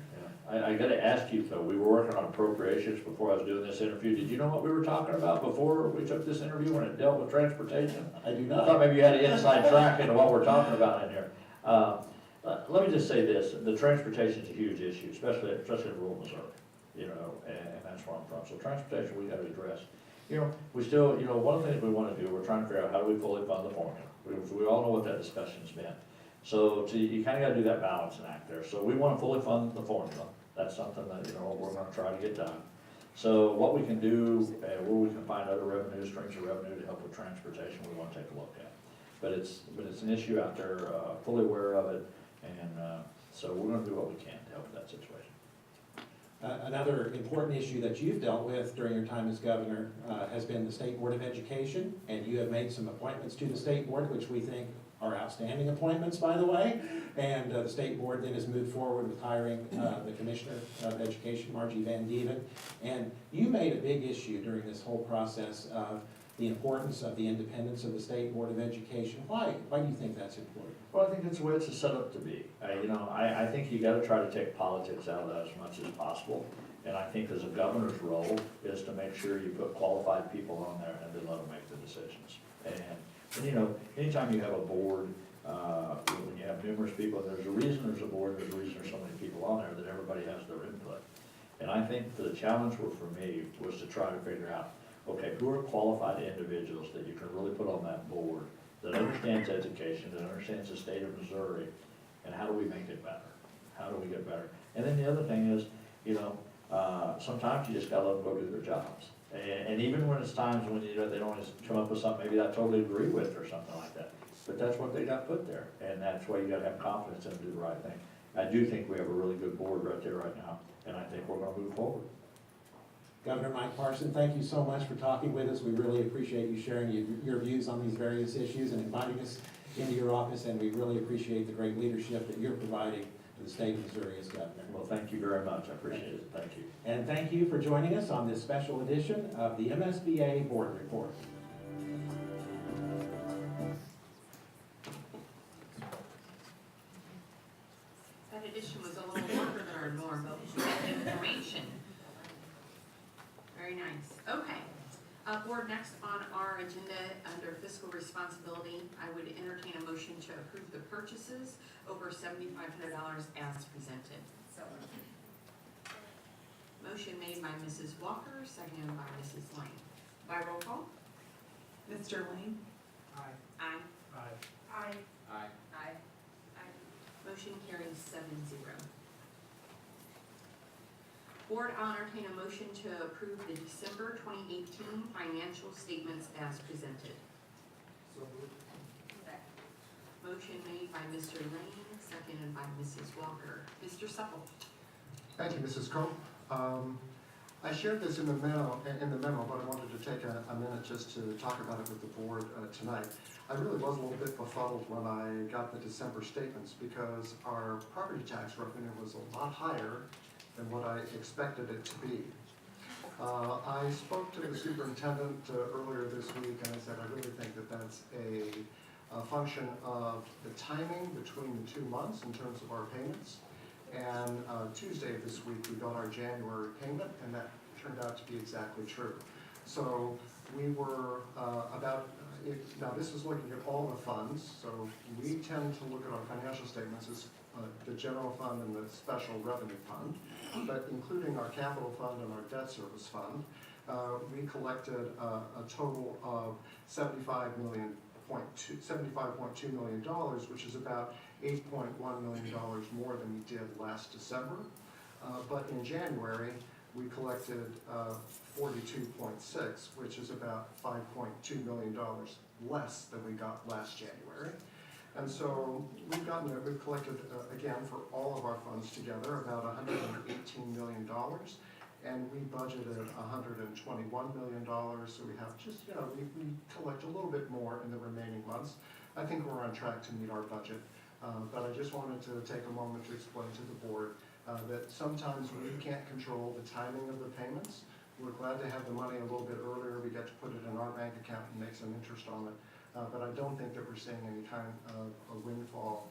S19: I gotta ask you though, we were working on appropriations before I was doing this interview. Did you know what we were talking about before we took this interview when it dealt with transportation?
S18: I do
S19: I
S18: not.
S19: thought maybe you had an inside track into what we're talking about in here. Let me just say this, the transportation's a huge issue, especially in rural Missouri, you know, and that's where I'm from. So transportation, we gotta address. You know, we still, you know, one of the things we wanna do, we're trying to figure out how do we fully fund the formula. We all know what that discussion's been. So you kinda gotta do that balancing act there. So we wanna fully fund the formula. That's something that, you know, we're gonna try to get done. So what we can do, where we can find other revenue, streams of revenue to help with transportation, we wanna take a look at. But it's an issue out there, fully aware of it, and, so we're gonna do what we can to help with that situation.
S18: Another important issue that you've dealt with during your time as governor has been the State Board of Education, and you have made some appointments to the State Board, which we think are outstanding appointments, by the way. And the State Board then has moved forward with hiring the Commissioner of Education, Margie Van Dieven. And you made a big issue during this whole process of the importance of the independence of the State Board of Education. Why do you think that's important?
S19: Well, I think that's the way it's set up to be. You know, I think you gotta try to take politics out of that as much as possible. And I think as a governor's role is to make sure you put qualified people on there and then let them make the decisions. And you know, anytime you have a board, when you have numerous people, there's a reason there's a board, there's a reason there's so many people on there, that everybody has their input. And I think the challenge for me was to try to figure out, okay, who are qualified individuals that you can really put on that board, that understands education, that understands the state of Missouri, and how do we make it better? How do we get better? And then the other thing is, you know, sometimes you just gotta let them go do their jobs. And even when it's times when, you know, they don't always come up with something maybe I totally agree with or something like that. But that's what they got put there, and that's why you gotta have confidence in them to do the right thing. I do think we have a really good board right there right now, and I think we're gonna move forward.
S18: Governor Mike Parson, thank you so much for talking with us. We really appreciate you sharing your views on these various issues and inviting us into your office, and we really appreciate the great leadership that you're providing to the state of Missouri as governor.
S19: Well, thank you very much, I appreciate it, thank you.
S18: And thank you for joining us on this special edition of the MSBA Board Report.
S1: That edition was a little longer than our norm, but we had information. Very nice. Okay. Board, next on our agenda, under fiscal responsibility, I would entertain a motion to approve the purchases over $7,500 as presented. So motion made by Mrs. Walker, seconded by Mrs. Lane. By roll call?
S4: Mr. Lane?
S6: Aye.
S1: Aye.
S6: Aye.
S4: Aye.
S6: Aye.
S1: Aye. Aye. Motion carries 7-0. Board, I'll entertain a motion to approve the December 2018 financial statements as presented.
S6: So moved.
S1: Motion made by Mr. Lane, seconded by Mrs. Walker. Mr. Supple.
S20: Thank you, Mrs. Coe. I shared this in the memo, but I wanted to take a minute just to talk about it with the board tonight. I really was a little bit befuddled when I got the December statements because our property tax revenue was a lot higher than what I expected it to be. I spoke to the superintendent earlier this week, and I said I really think that that's a a function of the timing between the 2 months in terms of our payments. And Tuesday of this week, we got our January payment, and that turned out to be exactly true. So we were now this is looking at all the funds, so we tend to look at our financial statements as the general fund and the special revenue fund, but including our capital fund and our debt service fund, we collected a total of $75.2 million, which is about $8.1 million more than we did last December. But in January, we collected 42.6, which is about $5.2 million less than we got last January. And so we've collected, again, for all of our funds together, about $118 million. And we budgeted $121 million, so we have just, we collect a little bit more in the remaining months. I think we're on track to meet our budget. But I just wanted to take a moment to explain to the board that sometimes we can't control the timing of the payments. We're glad to have the money a little bit earlier. We get to put it in our bank account and make some interest on it. But I don't think that we're seeing any kind of a windfall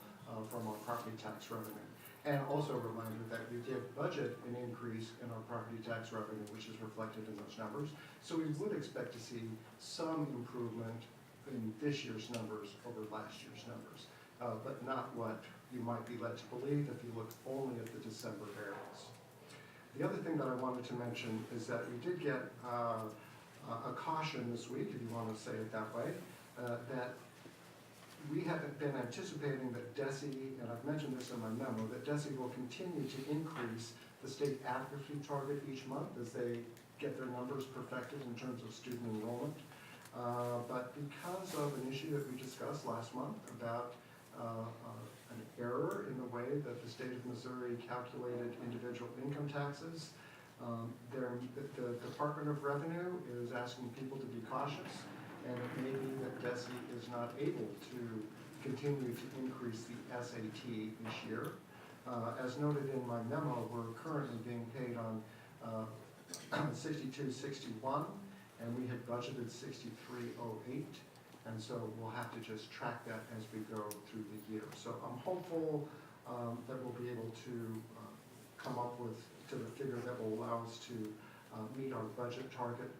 S20: from our property tax revenue. And also a reminder that we did budget an increase in our property tax revenue, which is reflected in those numbers. So we would expect to see some improvement in this year's numbers over last year's numbers. But not what you might be led to believe if you look only at the December variance. The other thing that I wanted to mention is that we did get a caution this week, if you want to say it that way, that we have been anticipating that DESE, and I've mentioned this in my memo, that DESE will continue to increase the state adequacy target each month as they get their numbers perfected in terms of student enrollment. But because of an issue that we discussed last month about an error in the way that the state of Missouri calculated individual income taxes, the Department of Revenue is asking people to be cautious, and it may be that DESE is not able to continue to increase the SAT this year. As noted in my memo, we're currently being paid on 6261, and we had budgeted 6308. And so we'll have to just track that as we go through the year. So I'm hopeful that we'll be able to come up with the figure that will allow us to meet our budget target,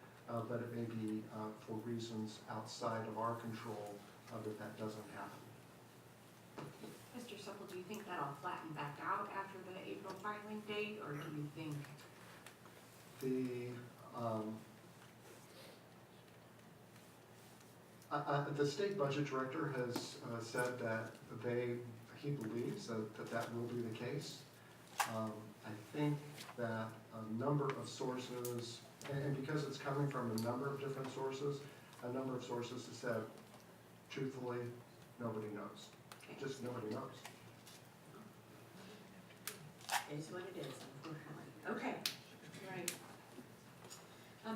S20: but it may be for reasons outside of our control that doesn't happen.
S17: Mr. Supple, do you think that'll flatten back out after the April filing date, or do you think?
S20: The state budget director has said that he believes that will be the case. I think that a number of sources, and because it's coming from a number of different sources, a number of sources have said, truthfully, nobody knows. Just nobody knows.
S17: It is what it is, unfortunately. Okay, all right.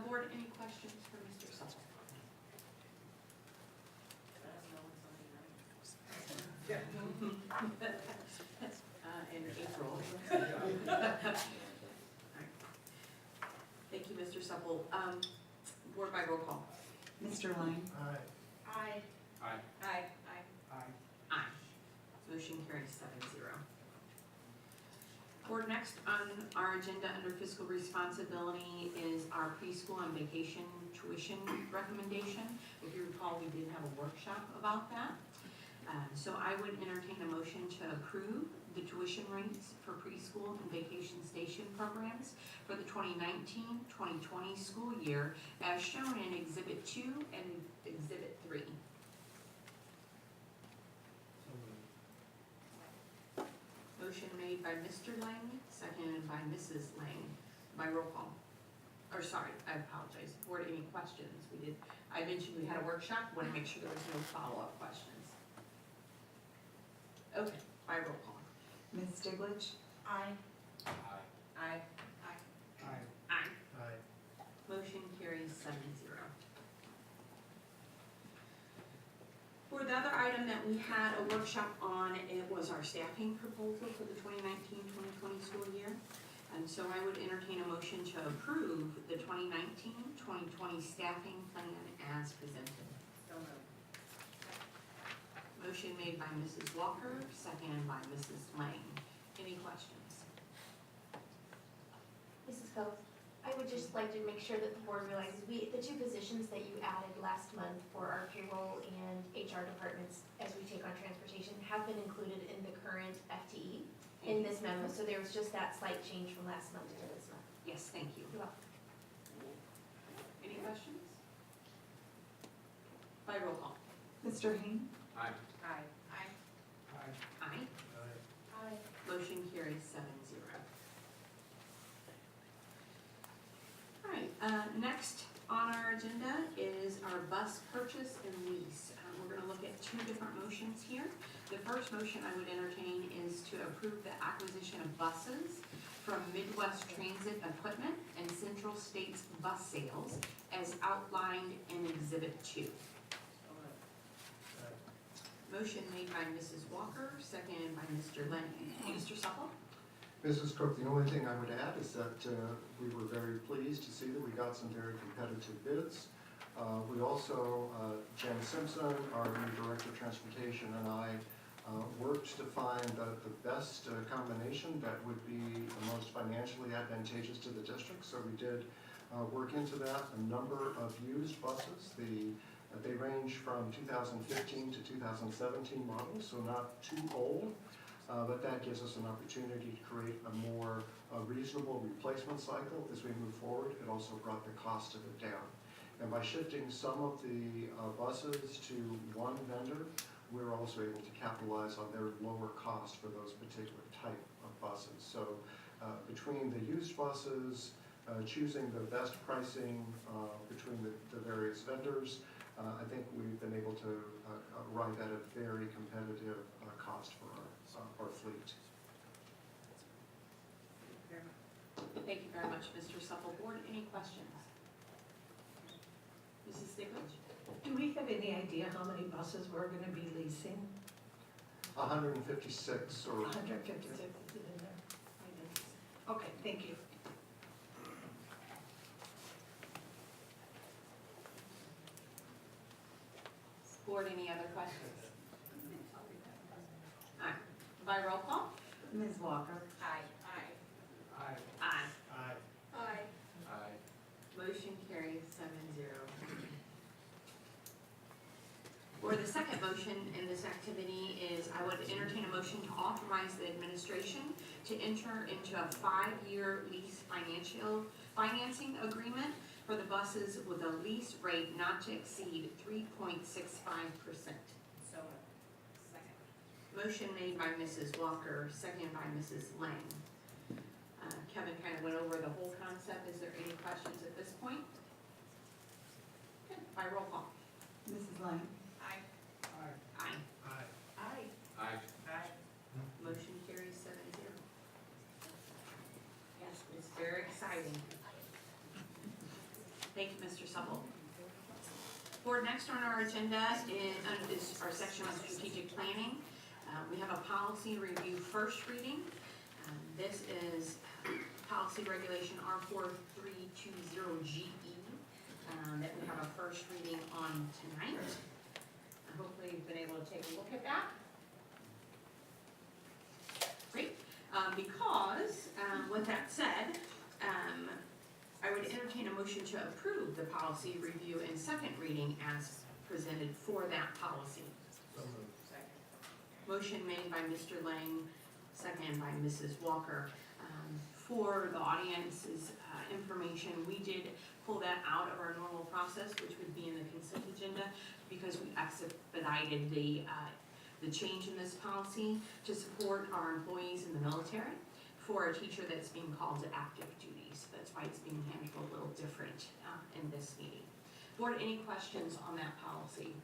S17: Board, any questions for Mr. Supple? In April. Thank you, Mr. Supple. Board by roll call.
S3: Mr. Lang?
S20: Aye.
S17: Aye.
S6: Aye.
S17: Aye. Aye. Aye. Motion carries 7-0. Board, next on our agenda under fiscal responsibility is our preschool and vacation tuition recommendation. If you recall, we did have a workshop about that. So I would entertain a motion to approve the tuition rates for preschool and vacation station programs for the 2019-2020 school year as shown in Exhibit 2 and Exhibit 3. Motion made by Mr. Lang, seconded by Mrs. Lang, by roll call. Or sorry, I apologize. Board, any questions? I mentioned we had a workshop, want to make sure there was no follow-up questions. Okay, by roll call.
S3: Ms. Stiglich?
S17: Aye.
S6: Aye.
S17: Aye. Aye.
S20: Aye.
S17: Aye.
S20: Aye.
S17: Motion carries 7-0. For the other item that we had a workshop on, it was our staffing proposal for the 2019-2020 school year. And so I would entertain a motion to approve the 2019-2020 staffing plan as presented. So moved.
S1: Motion made by Mrs. Walker, seconded by Mrs. Lang. Any questions?
S21: Mrs. Coates, I would just like to make sure that the board realizes the two positions that you added last month for our payroll and HR departments as we take on transportation have been included in the current FTE in this memo. So there was just that slight change from last month to this month.
S1: Yes, thank you.
S21: You're welcome.
S1: Any questions? By roll call.
S3: Mr. Hain?
S6: Aye.
S1: Aye. Aye. Aye.
S21: Aye.
S1: Motion carries 7-0. All right, next on our agenda is our bus purchase and lease. We're gonna look at two different motions here. The first motion I would entertain is to approve the acquisition of buses from Midwest Transit Equipment and Central States Bus Sales as outlined in Exhibit 2. Motion made by Mrs. Walker, seconded by Mr. Lennon. Mr. Supple?
S20: Mrs. Cook, the only thing I would add is that we were very pleased to see that we got some very competitive bids. We also, Jen Simpson, our new Director of Transportation, and I worked to find the best combination that would be the most financially advantageous to the district. So we did work into that. A number of used buses. They range from 2015 to 2017 models, so not too old. But that gives us an opportunity to create a more reasonable replacement cycle as we move forward. It also brought the cost of it down. And by shifting some of the buses to one vendor, we're also able to capitalize on their lower cost for those particular type of buses. So between the used buses, choosing the best pricing between the various vendors, I think we've been able to arrive at a very competitive cost for our fleet.
S1: Thank you very much, Mr. Supple. Board, any questions? Mrs. Stiglitz?
S4: Do we have any idea how many buses we're gonna be leasing?
S20: 156 or...
S4: 156, is it in there? Okay, thank you.
S1: Board, any other questions? All right, by roll call?
S3: Ms. Walker?
S1: Aye. Aye.
S6: Aye.
S1: Aye.
S6: Aye.
S1: Aye.
S6: Aye.
S1: Motion carries 7-0. For the second motion in this activity is I would entertain a motion to authorize the administration to enter into a 5-year lease financing agreement for the buses with a lease rate not to exceed 3.65%.
S8: So, second.
S1: Motion made by Mrs. Walker, seconded by Mrs. Lang. Kevin kind of went over the whole concept. Is there any questions at this point? Okay, by roll call.
S3: Mrs. Lang?
S1: Aye. Aye.
S6: Aye.
S1: Aye.
S6: Aye.
S1: Aye. Motion carries 7-0. Yes, it's very exciting. Thank you, Mr. Supple. Board, next on our agenda is our section on strategic planning. We have a policy review first reading. This is policy regulation R4320GE that we have a first reading on tonight. Hopefully you've been able to take a look at that. Great. Because, with that said, I would entertain a motion to approve the policy review and second reading as presented for that policy.
S6: So moved.
S1: Motion made by Mr. Lang, seconded by Mrs. Walker. For the audience's information, we did pull that out of our normal process, which would be in the consent agenda, because we expedited the change in this policy to support our employees in the military for a teacher that's being called to active duties. That's why it's being handled a little different in this meeting. Board, any questions on that policy?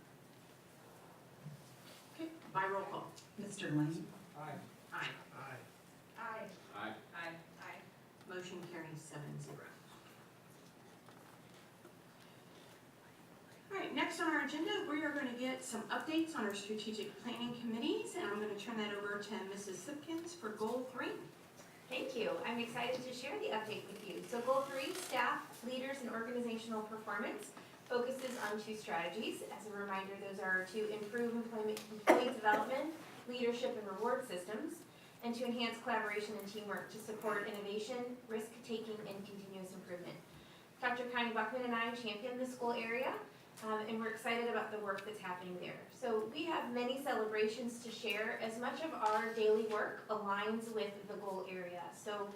S1: Okay, by roll call.
S3: Mr. Lang?
S6: Aye.
S1: Aye.
S6: Aye.
S1: Aye.
S6: Aye.
S1: Aye. Aye. Motion carries 7-0. All right, next on our agenda, we are going to get some updates on our strategic planning committees, and I'm going to turn that over to Mrs. Simpkins for Goal 3.
S21: Thank you. I'm excited to share the update with you. So goal 3, staff, leaders, and organizational performance. focuses on 2 strategies. As a reminder, those are to improve employee development, leadership, and reward systems, and to enhance collaboration and teamwork to support innovation, risk-taking, and continuous improvement. Dr. Connie Buckman and I champion the school area, and we're excited about the work that's happening there. So we have many celebrations to share as much of our daily work aligns with the goal area. So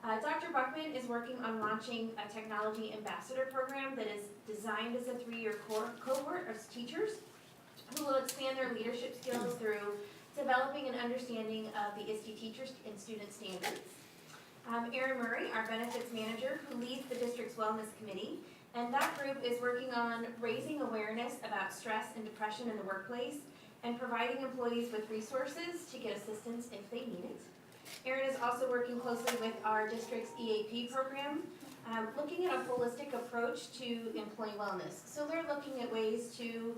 S21: Dr. Buckman is working on launching a technology ambassador program that is designed as a 3-year cohort of teachers who will expand their leadership skills through developing an understanding of the ISTE teachers and student standards. Erin Murray, our benefits manager, who leads the district's wellness committee, and that group is working on raising awareness about stress and depression in the workplace and providing employees with resources to get assistance if they need it. Erin is also working closely with our district's EAP program, looking at a holistic approach to employee wellness. So they're looking at ways to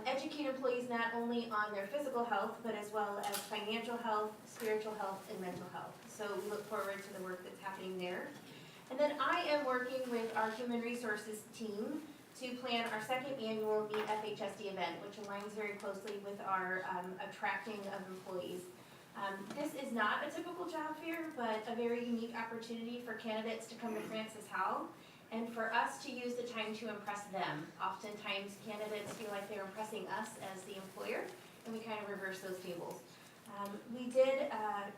S21: educate employees not only on their physical health, but as well as financial health, spiritual health, and mental health. So we look forward to the work that's happening there. And then I am working with our human resources team to plan our 2nd annual Meet FHSD event, which aligns very closely with our attracting of employees. This is not a typical job fair, but a very unique opportunity for candidates to come to Francis Howell and for us to use the time to impress them. Oftentimes candidates feel like they're impressing us as the employer, and we kind of reverse those tables. We did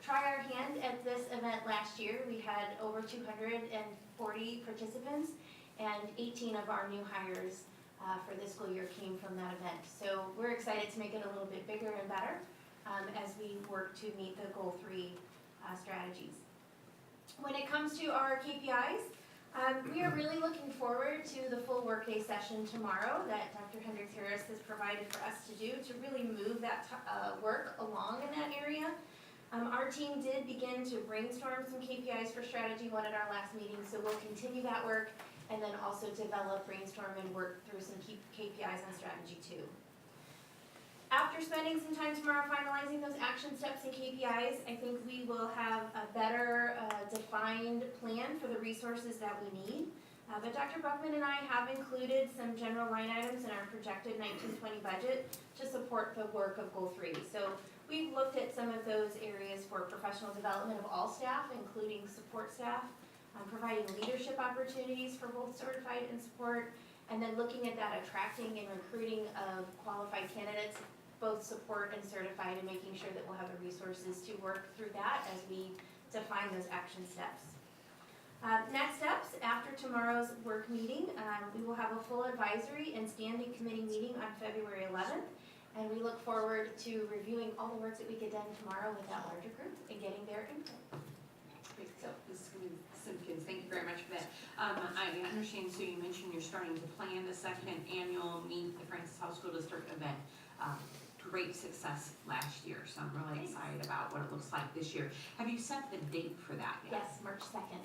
S21: try our hand at this event last year. We had over 240 participants, and 18 of our new hires for this school year came from that event. So we're excited to make it a little bit bigger and better as we work to meet the Goal 3 strategies. When it comes to our KPIs, we are really looking forward to the full workday session tomorrow that Dr. Hendricks Harris has provided for us to do to really move that work along in that area. Our team did begin to brainstorm some KPIs for Strategy 1 at our last meeting, so we'll continue that work and then also develop, brainstorm, and work through some key KPIs on Strategy 2. After spending some time tomorrow finalizing those action steps and KPIs, I think we will have a better defined plan for the resources that we need. But Dr. Buckman and I have included some general line items in our projected 19-20 budget to support the work of Goal 3. So we've looked at some of those areas for professional development of all staff, including support staff, providing leadership opportunities for both certified and support, and then looking at that attracting and recruiting of qualified candidates, both support and certified, and making sure that we'll have the resources to work through that as we define those action steps. Next steps, after tomorrow's work meeting, we will have a full advisory and standing committee meeting on February 11th, and we look forward to reviewing all the work that we get done tomorrow with that larger group and getting their input.
S1: Great, so Ms. Simpkins, thank you very much for that. I understand, so you mentioned you're starting to plan the 2nd annual Meet the Francis Howell School District event. Great success last year, so I'm really excited about what it looks like this year. Have you set the date for that yet?
S21: Yes, March 2nd.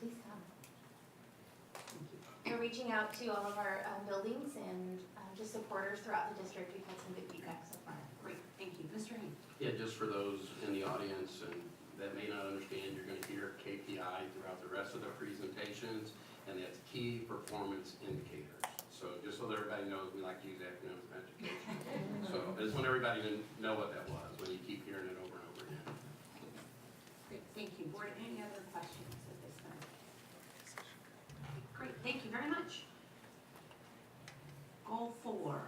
S21: Please come. We're reaching out to all of our buildings and just supporters throughout the district. We've had some good feedback so far.
S1: Great, thank you. Mr. Haynes?
S2: Yeah, just for those in the audience and that may not understand, you're going to hear KPI throughout the rest of the presentations, and that's key performance indicators. So just so that everybody knows, we like to use acronyms in education. So I just want everybody to know what that was when you keep hearing it over and over again.
S1: Great, thank you. Board, any other questions at this time? Great, thank you very much. Goal 4.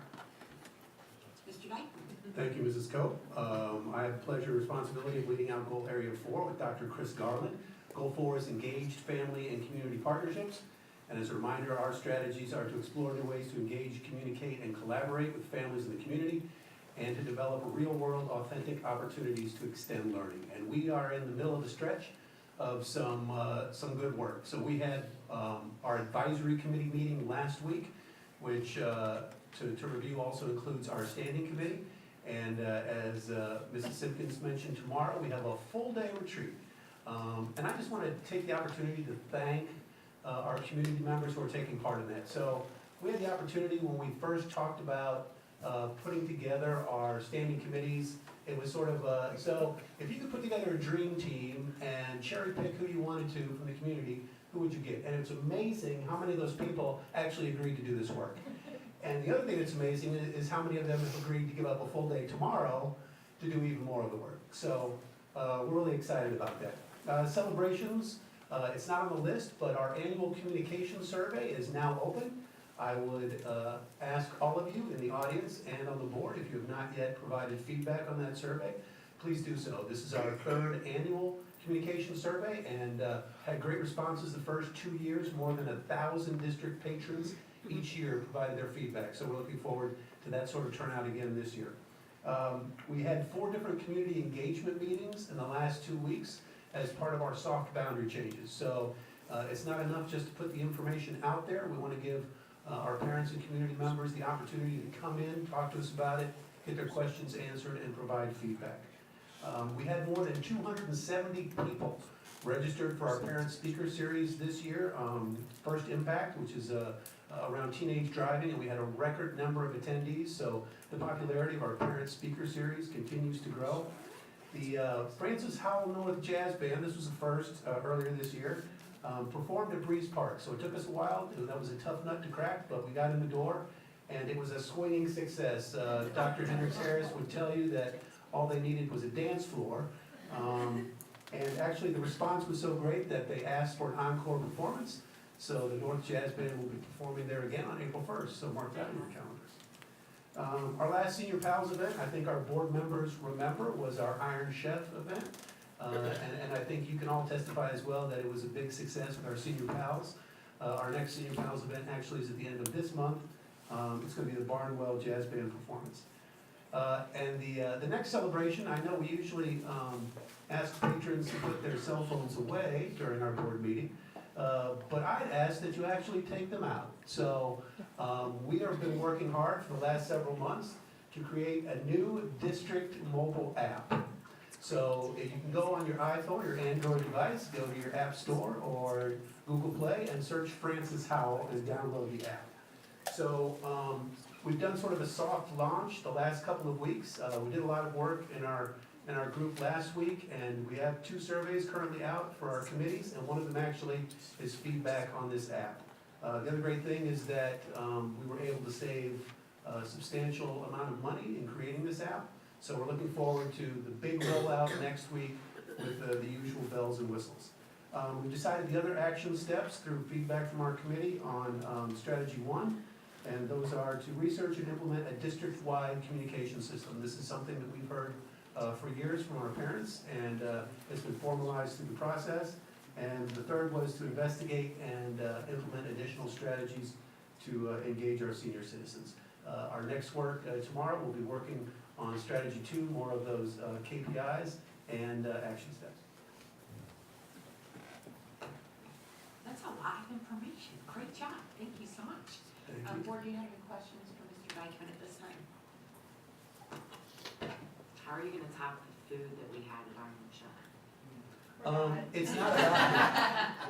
S1: Mr. Dyckman.
S5: Thank you, Mrs. Cope. I have the pleasure and responsibility of leading out Goal Area 4 with Dr. Chris Garland. Goal 4 is engaged family and community partnerships. And as a reminder, our strategies are to explore new ways to engage, communicate, and collaborate with families in the community, and to develop real-world, authentic opportunities to extend learning. And we are in the middle of the stretch of some good work. So we had our advisory committee meeting last week, which to review also includes our standing committee. And as Mrs. Simpkins mentioned, tomorrow we have a full-day retreat. And I just want to take the opportunity to thank our community members who are taking part in that. So we had the opportunity when we first talked about putting together our standing committees. It was sort of, so if you could put together a dream team and cherry pick who you wanted to from the community, who would you get? And it's amazing how many of those people actually agreed to do this work. And the other thing that's amazing is how many of them have agreed to give up a full day tomorrow to do even more of the work. So we're really excited about that. Celebrations, it's not on the list, but our annual communication survey is now open. I would ask all of you in the audience and on the board, if you have not yet provided feedback on that survey, please do so. This is our 3rd annual communication survey and had great responses the first 2 years. More than 1,000 district patrons each year provided their feedback. So we're looking forward to that sort of turnout again this year. We had 4 different community engagement meetings in the last 2 weeks as part of our soft boundary changes. So it's not enough just to put the information out there. We want to give our parents and community members the opportunity to come in, talk to us about it, get their questions answered, and provide feedback. We had more than 270 people registered for our Parent Speaker Series this year. First Impact, which is around teenage driving, and we had a record number of attendees, so the popularity of our Parent Speaker Series continues to grow. The Francis Howell North Jazz Band, this was the first earlier this year, performed at Breeze Park, so it took us a while. That was a tough nut to crack, but we got in the door, and it was a swinging success. Dr. Hendricks Harris would tell you that all they needed was a dance floor, and actually the response was so great that they asked for an encore performance, so the North Jazz Band will be performing there again on April 1st, so mark that on your calendars. Our last Senior Pals event, I think our board members remember, was our Iron Chef event. And I think you can all testify as well that it was a big success with our Senior Pals. Our next Senior Pals event actually is at the end of this month. It's going to be the Barnwell Jazz Band performance. And the next celebration, I know we usually ask patrons to put their cell phones away during our board meeting, but I'd ask that you actually take them out. So we have been working hard for the last several months to create a new district mobile app. So you can go on your iPhone or Android device, go to your App Store or Google Play and search Francis Howell and download the app. So we've done sort of a soft launch the last couple of weeks. We did a lot of work in our group last week, and we have 2 surveys currently out for our committees, and one of them actually is feedback on this app. The other great thing is that we were able to save a substantial amount of money in creating this app. So we're looking forward to the big rollout next week with the usual bells and whistles. We decided the other action steps through feedback from our committee on strategy 1, and those are to research and implement a district-wide communication system. This is something that we've heard for years from our parents, and it's been formalized through the process. And the third was to investigate and implement additional strategies to engage our senior citizens. Our next work tomorrow, we'll be working on strategy 2, more of those KPIs and action steps.
S1: That's a lot of information. Great job. Thank you so much. Board, do you have any questions for Mr. Dykeman at this time?
S17: How are you gonna top the food that we had at Iron Chef?
S5: It's not about,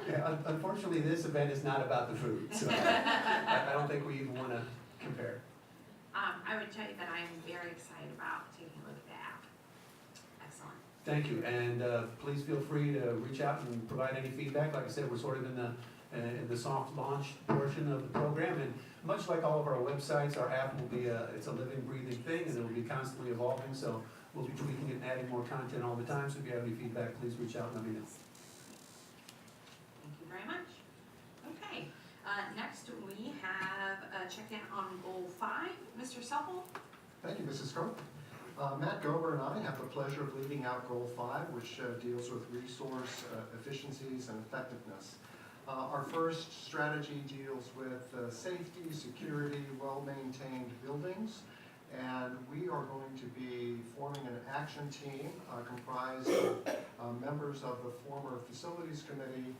S5: yeah, unfortunately, this event is not about the food, so I don't think we even want to compare.
S1: I would tell you that I am very excited about taking a look at the app. Excellent.
S5: Thank you, and please feel free to reach out and provide any feedback. Like I said, we're sort of in the soft launch portion of the program, and much like all of our websites, our app will be it's a living, breathing thing, and it will be constantly evolving. So we'll be tweaking it and adding more content all the time. So if you have any feedback, please reach out and let me know.
S1: Thank you very much. Okay, next we have a check-in on goal 5. Mr. Supple?
S20: Thank you, Mrs. Crowe. Matt Gober and I have the pleasure of leading out Goal 5, which deals with resource efficiencies and effectiveness. Our first strategy deals with safety, security, well-maintained buildings, and we are going to be forming an action team comprised of members of the former Facilities Committee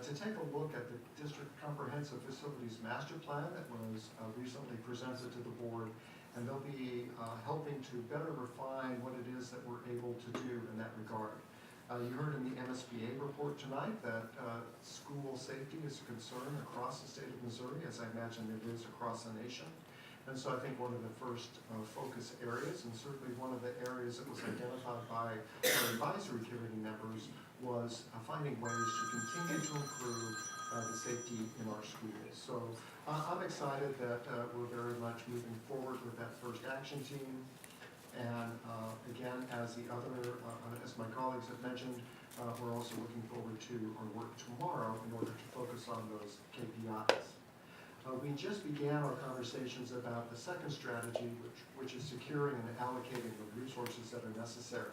S20: to take a look at the District Comprehensive Facilities Master Plan that was recently presented to the board, and they'll be helping to better refine what it is that we're able to do in that regard. You heard in the MSBA report tonight that school safety is a concern across the state of Missouri, as I imagine it is across the nation. And so I think one of the first focus areas, and certainly one of the areas that was identified by our advisory committee members, was finding ways to continue to improve So I'm excited that we're very much moving forward with that first action team. And again, as my colleagues have mentioned, we're also looking forward to our work tomorrow in order to focus on those KPIs. We just began our conversations about the second strategy, which is securing and allocating the resources that are necessary.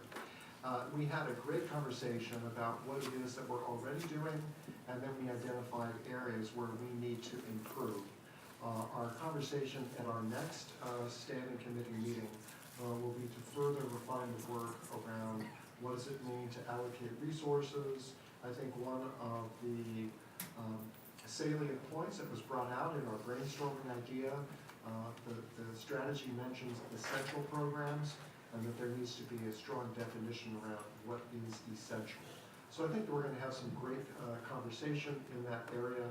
S20: We had a great conversation about what it is that we're already doing, and then we identified areas where we need to improve. Our conversation at our next standing committee meeting will be to further refine the work around what does it mean to allocate resources. I think one of the salient points that was brought out in our brainstorming idea, the strategy mentions essential programs, and that there needs to be a strong definition around what is essential. So I think that we're going to have some great conversation in that area,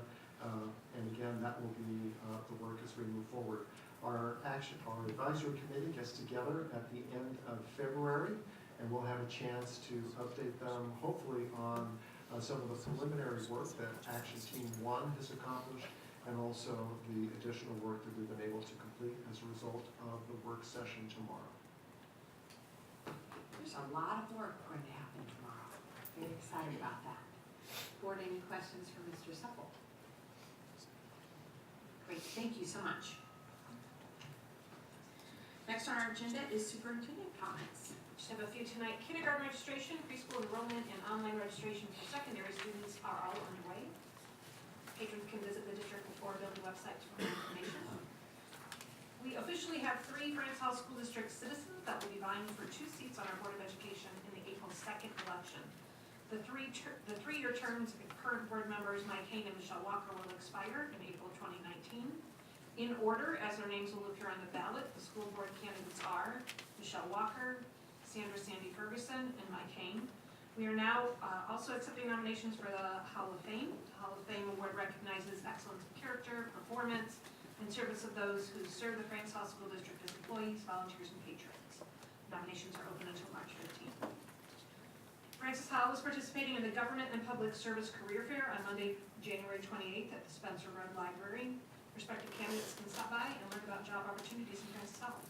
S20: and again, that will be the work as we move forward. Our advisory committee gets together at the end of February, and we'll have a chance to update them, hopefully on some of the preliminary work that Action Team 1 has accomplished, and also the additional work that we've been able to complete as a result of the work session tomorrow.
S17: There's a lot of work going to happen tomorrow. Very excited about that. Board, any questions for Mr. Supple?
S1: Great, thank you so much. Next on our agenda is superintendent comments. Just have a few tonight. Kindergarten registration, preschool enrollment, and online registration for secondary students are all underway. Patrons can visit the district or building website for more information. We officially have 3 France Hall School District citizens that will be vying for 2 seats on our Board of Education in the April 2nd election. The 3-year terms of current board members Mike Hain and Michelle Walker will expire in April 2019. In order, as their names will appear on the ballot, the school board candidates are Michelle Walker, Sandra Sandy Ferguson, and Mike Hain. We are now also accepting nominations for the Hall of Fame. The Hall of Fame award recognizes excellence of character, performance, and service of those who serve the France Hall School District as employees, volunteers, and patrons. Nominations are open until March 15th. Francis Hall is participating in the Government and Public Service Career Fair on Monday, January 28th at the Spencer Road Library. Prospective candidates can stop by and learn about job opportunities in Francis Hall.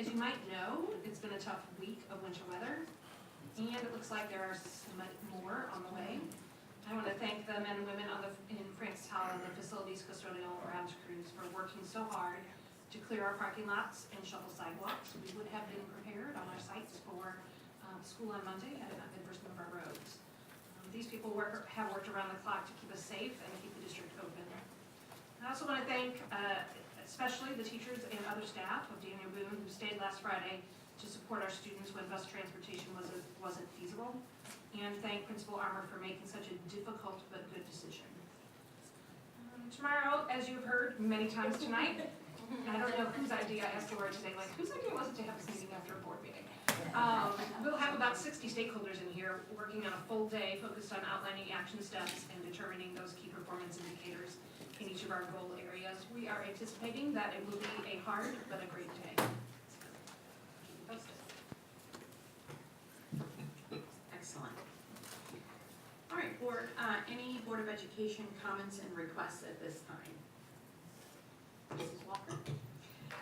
S1: As you might know, it's been a tough week of winter weather, and it looks like there are some more on the way. I want to thank the men and women in Francis Hall and the facilities custodial grounds crews for working so hard to clear our parking lots and shovel sidewalks. We would have been prepared on our sites for school on Monday had it not been for some of our roads. These people have worked around the clock to keep us safe and keep the district open. I also want to thank especially the teachers and other staff of Daniel Boone who stayed last Friday to support our students when bus transportation wasn't feasible, and thank Principal Armour for making such a difficult but good decision. Tomorrow, as you've heard many times tonight, I don't know whose idea I asked to wear today, like whose idea was it to have this meeting after a board meeting? We'll have about 60 stakeholders in here working on a full day focused on outlining action steps and determining those key performance indicators in each of our goal areas. We are anticipating that it will be a hard but a great day.
S17: Excellent. All right, board, any Board of Education comments and requests at this time? Mrs. Walker?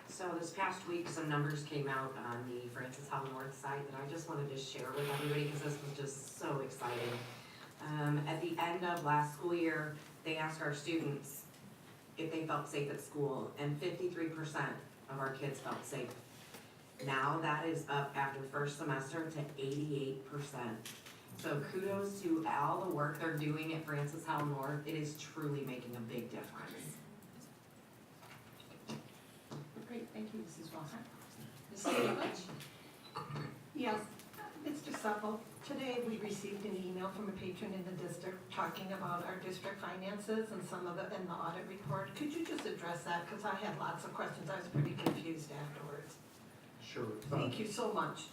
S7: So this past week, some numbers came out on the Francis Hall North side that I just wanted to share with everybody because this was just so exciting. At the end of last school year, they asked our students if they felt safe at school, and 53% of our kids felt safe. Now that is up after first semester to 88%. So kudos to all the work they're doing at Francis Hall North. It is truly making a big difference.
S17: Great, thank you, Mrs. Walker.
S1: Mrs. Lynch?
S4: Yes, Mr. Supple, today we received an email from a patron in the district talking about our district finances and some of it in the audit report. Could you just address that? Because I had lots of questions. I was pretty confused afterwards.
S20: Sure.
S4: Thank you so much.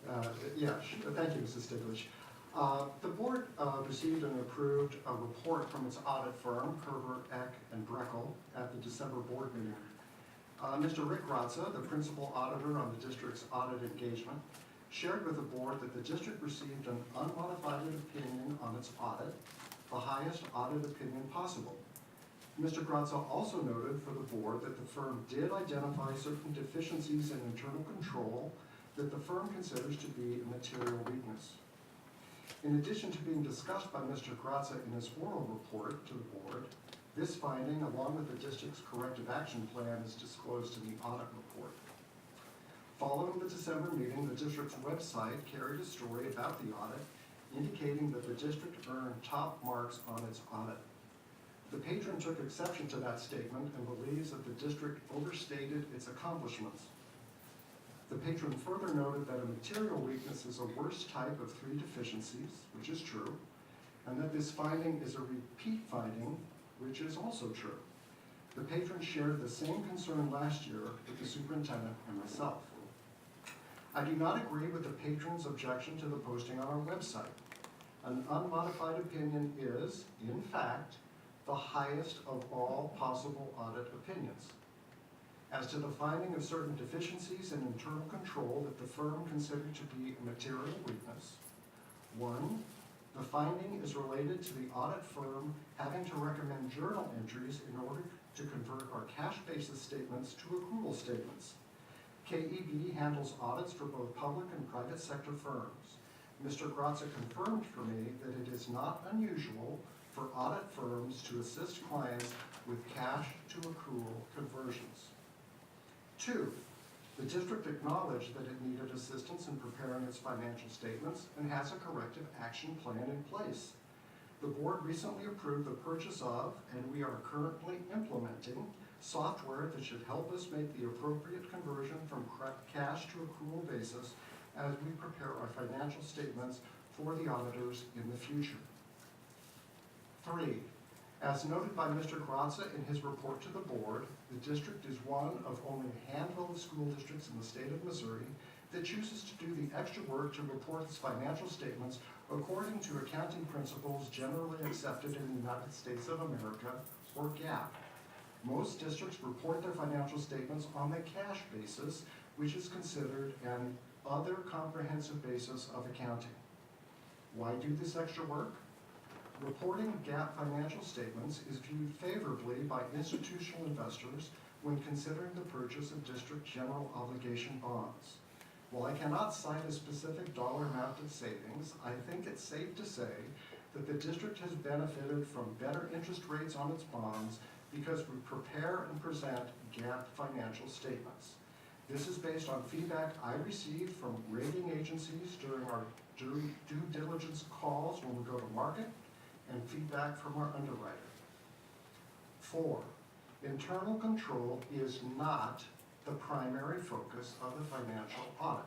S20: Thank you, Mrs. Stiglich. The board received and approved a report from its audit firm, Kerber, Eck, and Breckel, at the December board meeting. Mr. Rick Rotza, the principal auditor on the district's audit engagement, shared with the board that the district received an unmodified opinion on its audit, the highest audit opinion possible. Mr. Grazza also noted for the board that the firm did identify certain deficiencies in internal control that the firm considers to be a material weakness. In addition to being discussed by Mr. Grazza in his oral report to the board, this finding, along with the district's corrective action plan, is disclosed in the audit report. Following the December meeting, the district's website carried a story about the audit, indicating that the district earned top marks on its audit. The patron took exception to that statement and believes that the district overstated its accomplishments. The patron further noted that a material weakness is a worst type of 3 deficiencies, which is true, and that this finding is a repeat finding, which is also true. The patron shared the same concern last year with the superintendent and myself. I do not agree with the patron's objection to the posting on our website. An unmodified opinion is, in fact, the highest of all possible audit opinions. As to the finding of certain deficiencies in internal control that the firm considered to be a material weakness, 1, the finding is related to the audit firm having to recommend journal entries in order to convert our cash basis statements to accrual statements. KEB handles audits for both public and private sector firms. Mr. Grazza confirmed for me that it is not unusual for audit firms to assist clients with cash to accrual conversions. 2, the district acknowledged that it needed assistance in preparing its financial statements and has a corrective action plan in place. The board recently approved the purchase of, and we are currently implementing, software that should help us make the appropriate conversion from cash to accrual basis as we prepare our financial statements for the auditors in the future. 3, as noted by Mr. Grazza in his report to the board, the district is one of only a handful of school districts in the state of Missouri that chooses to do the extra work to report its financial statements according to accounting principles generally accepted in the United States of America, or GAAP. Most districts report their financial statements on the cash basis, which is considered an other comprehensive basis of accounting. Why do this extra work? Reporting GAAP financial statements is viewed favorably by institutional investors when considering the purchase of district general obligation bonds. While I cannot cite a specific dollar amount of savings, I think it's safe to say that the district has benefited from better interest rates on its bonds because we prepare and present GAAP financial statements. This is based on feedback I received from rating agencies during our due diligence calls when we go to market, and feedback from our underwriter. 4, internal control is not the primary focus of the financial audit.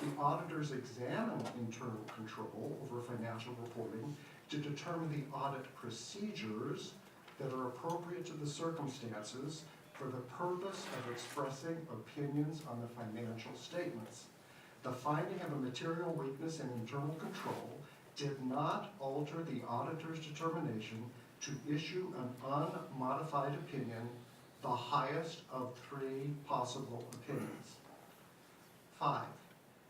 S20: The auditors examine internal control over financial reporting to determine the audit procedures that are appropriate to the circumstances for the purpose of expressing opinions on the financial statements. The finding of a material weakness in internal control did not alter the auditor's determination to issue an unmodified opinion, the highest of 3 possible opinions. 5,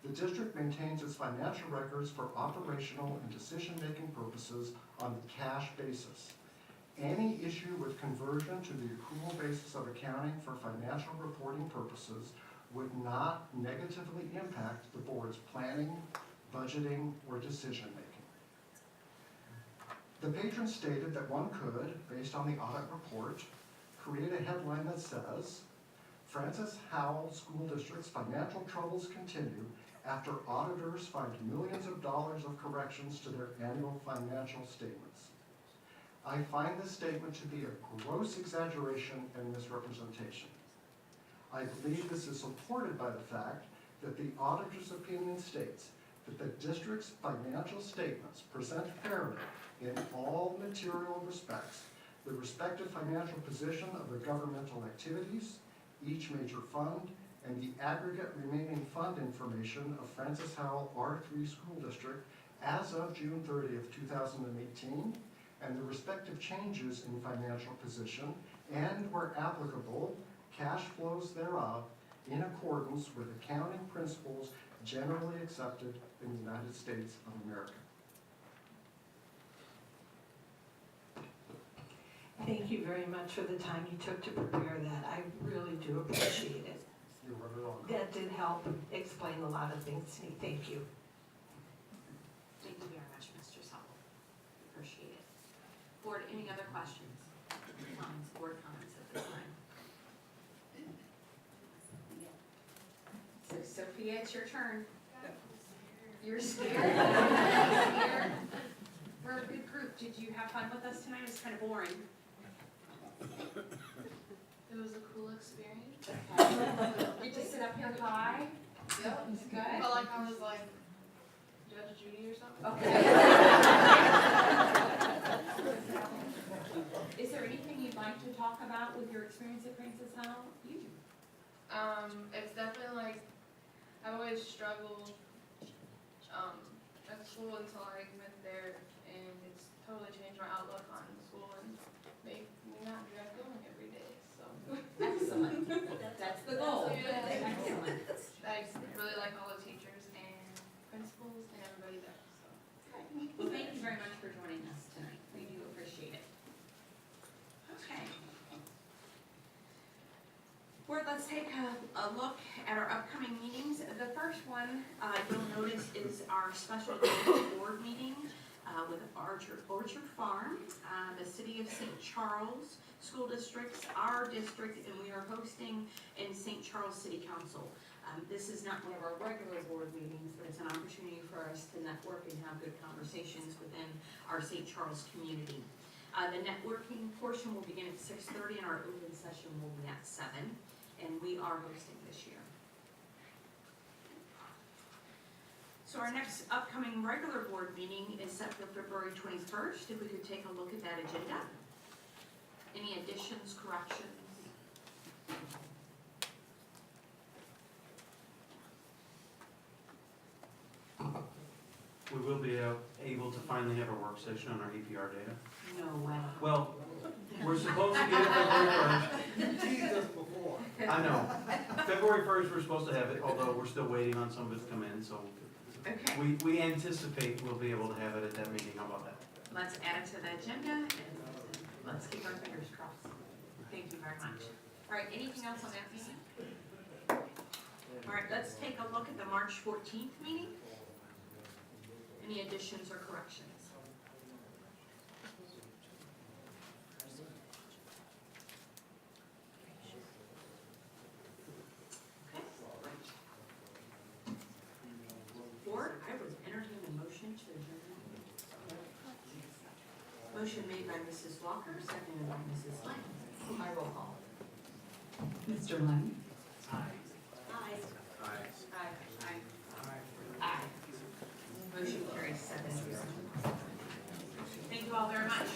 S20: the district maintains its financial records for operational and decision-making purposes on the cash basis. Any issue with conversion to the accrual basis of accounting for financial reporting purposes would not negatively impact the board's planning, budgeting, or decision-making. The patron stated that one could, based on the audit report, create a headline that says, Francis Howell School District's financial troubles continue after auditors find millions of dollars of corrections to their annual financial statements. I find this statement to be a gross exaggeration and misrepresentation. I believe this is supported by the fact that the auditor's opinion states that the district's financial statements present fairly in all material respects the respective financial position of the governmental activities, each major fund, and the aggregate remaining fund information of Francis Howell R3 School District as of June 30th, 2018, and the respective changes in financial position and, where applicable, cash flows thereof in accordance with accounting principles generally accepted in the United States of America.
S4: Thank thank you very much for the time you took to prepare that. I really do appreciate it.
S20: You're very welcome.
S4: That did help explain a lot of things to me. Thank you.
S1: Thank you very much, Mr. Sowell. Appreciate it. Board, any other questions? Comments, board comments at this time? So Sophia, it's your turn. You're scared? You're scared? We're a good group. Did you have fun with us tonight? It was kind of boring.
S10: It was a cool experience.
S1: Get to sit up here high?
S10: Yep.
S1: It's good.
S10: I felt like I was like Judge Judy or something.
S1: Okay. Is there anything you'd like to talk about with your experience at Francis Howell?
S10: It's definitely like I've always struggled at school until I went there, and it's totally changed my outlook on school and made me not dread going every day. So
S1: Excellent. That's the goal.
S10: Excellent. I really like all the teachers and principals and everybody there. So.
S1: Well, thank you very much for joining us tonight. We do appreciate it. Okay. Board, let's take a look at our upcoming meetings. The first one you'll notice is our special board meeting with Orchard Farm, the City of St. Charles School Districts, our district, and we are hosting in St. Charles City Council. This is not one of our regular board meetings, but it's an opportunity for us to network and have good conversations within our St. Charles community. The networking portion will begin at 6:30 and our open session will be at 7, and we are hosting this year. So our next upcoming regular board meeting is set for February 21st. If we could take a look at that agenda. Any additions, corrections?
S22: We will be able to finally have a work session on our EPR data.
S1: No way.
S22: Well, we're supposed to get it February 1st.
S20: Teased us before.
S22: I know. February 1st, we're supposed to have it, although we're still waiting on some of it to come in, so.
S1: Okay.
S22: We anticipate we'll be able to have it at that meeting. How about that?
S1: Let's add it to the agenda and let's keep our fingers crossed. Thank you very much. All right, anything else on that meeting? All right, let's take a look at the March 14th meeting. Any additions or corrections? Okay, great. Board, I would entertain a motion to adjourn. Motion made by Mrs. Walker, seconded by Mrs. Lang. My roll call.
S23: Mr. Lang?
S1: Aye. Aye. Aye. Motion carries 7-0. Thank you all very much.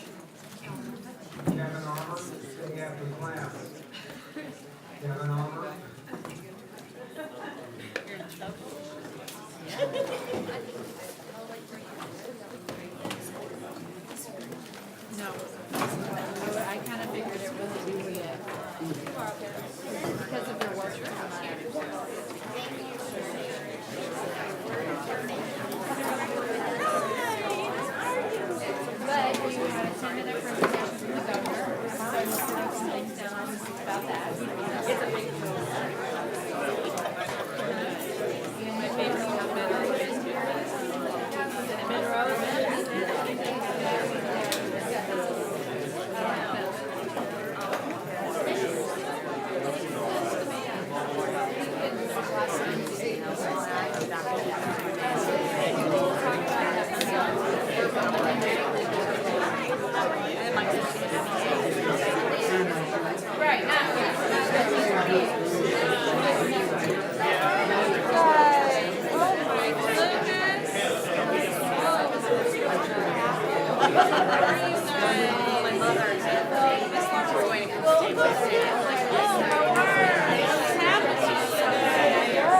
S3: Kevin Armour, stay after class. Kevin Armour.
S1: You're in trouble.
S10: No. I kind of figured it wasn't you yet. Because of your work. But you had attended a presentation from the governor, so I'm just putting some things down about that. It's a big deal. And my favorite topic is Monroe. Right,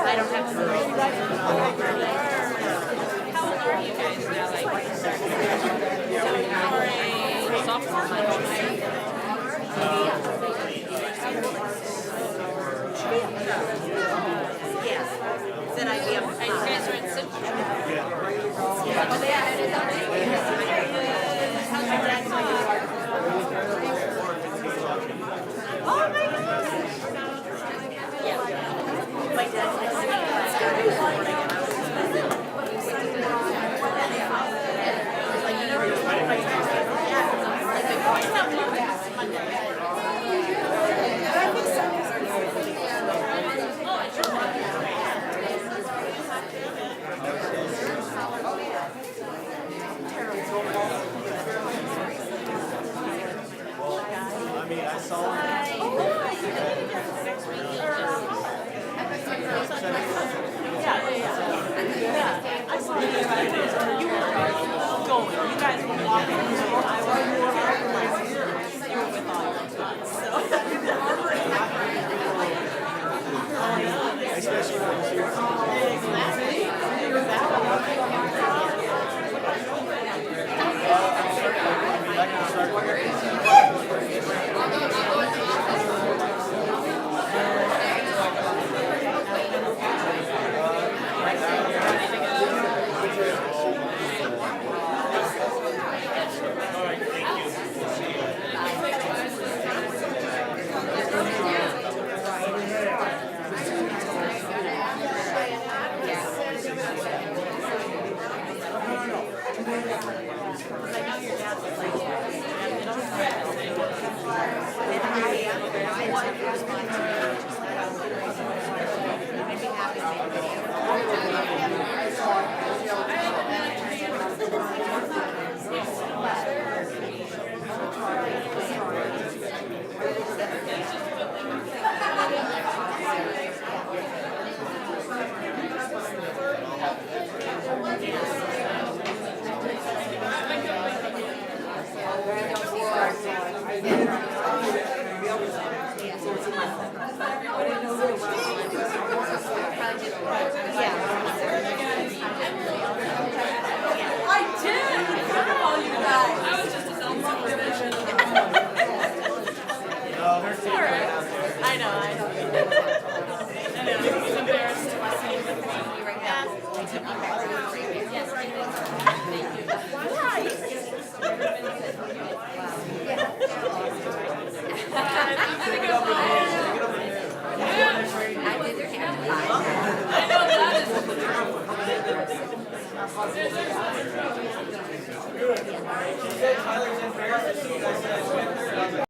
S10: I don't have to. How old are you guys now? Like sophomore?
S17: Yes. Said I'd be up
S10: And you guys are in Central?
S17: Yeah.
S10: Oh, yeah, it is already. How's your dad?
S3: meet. I saw
S9: I saw you guys. You were going. You guys were walking. I was you were with all your friends.
S3: especially when you're
S9: I'd be happy to make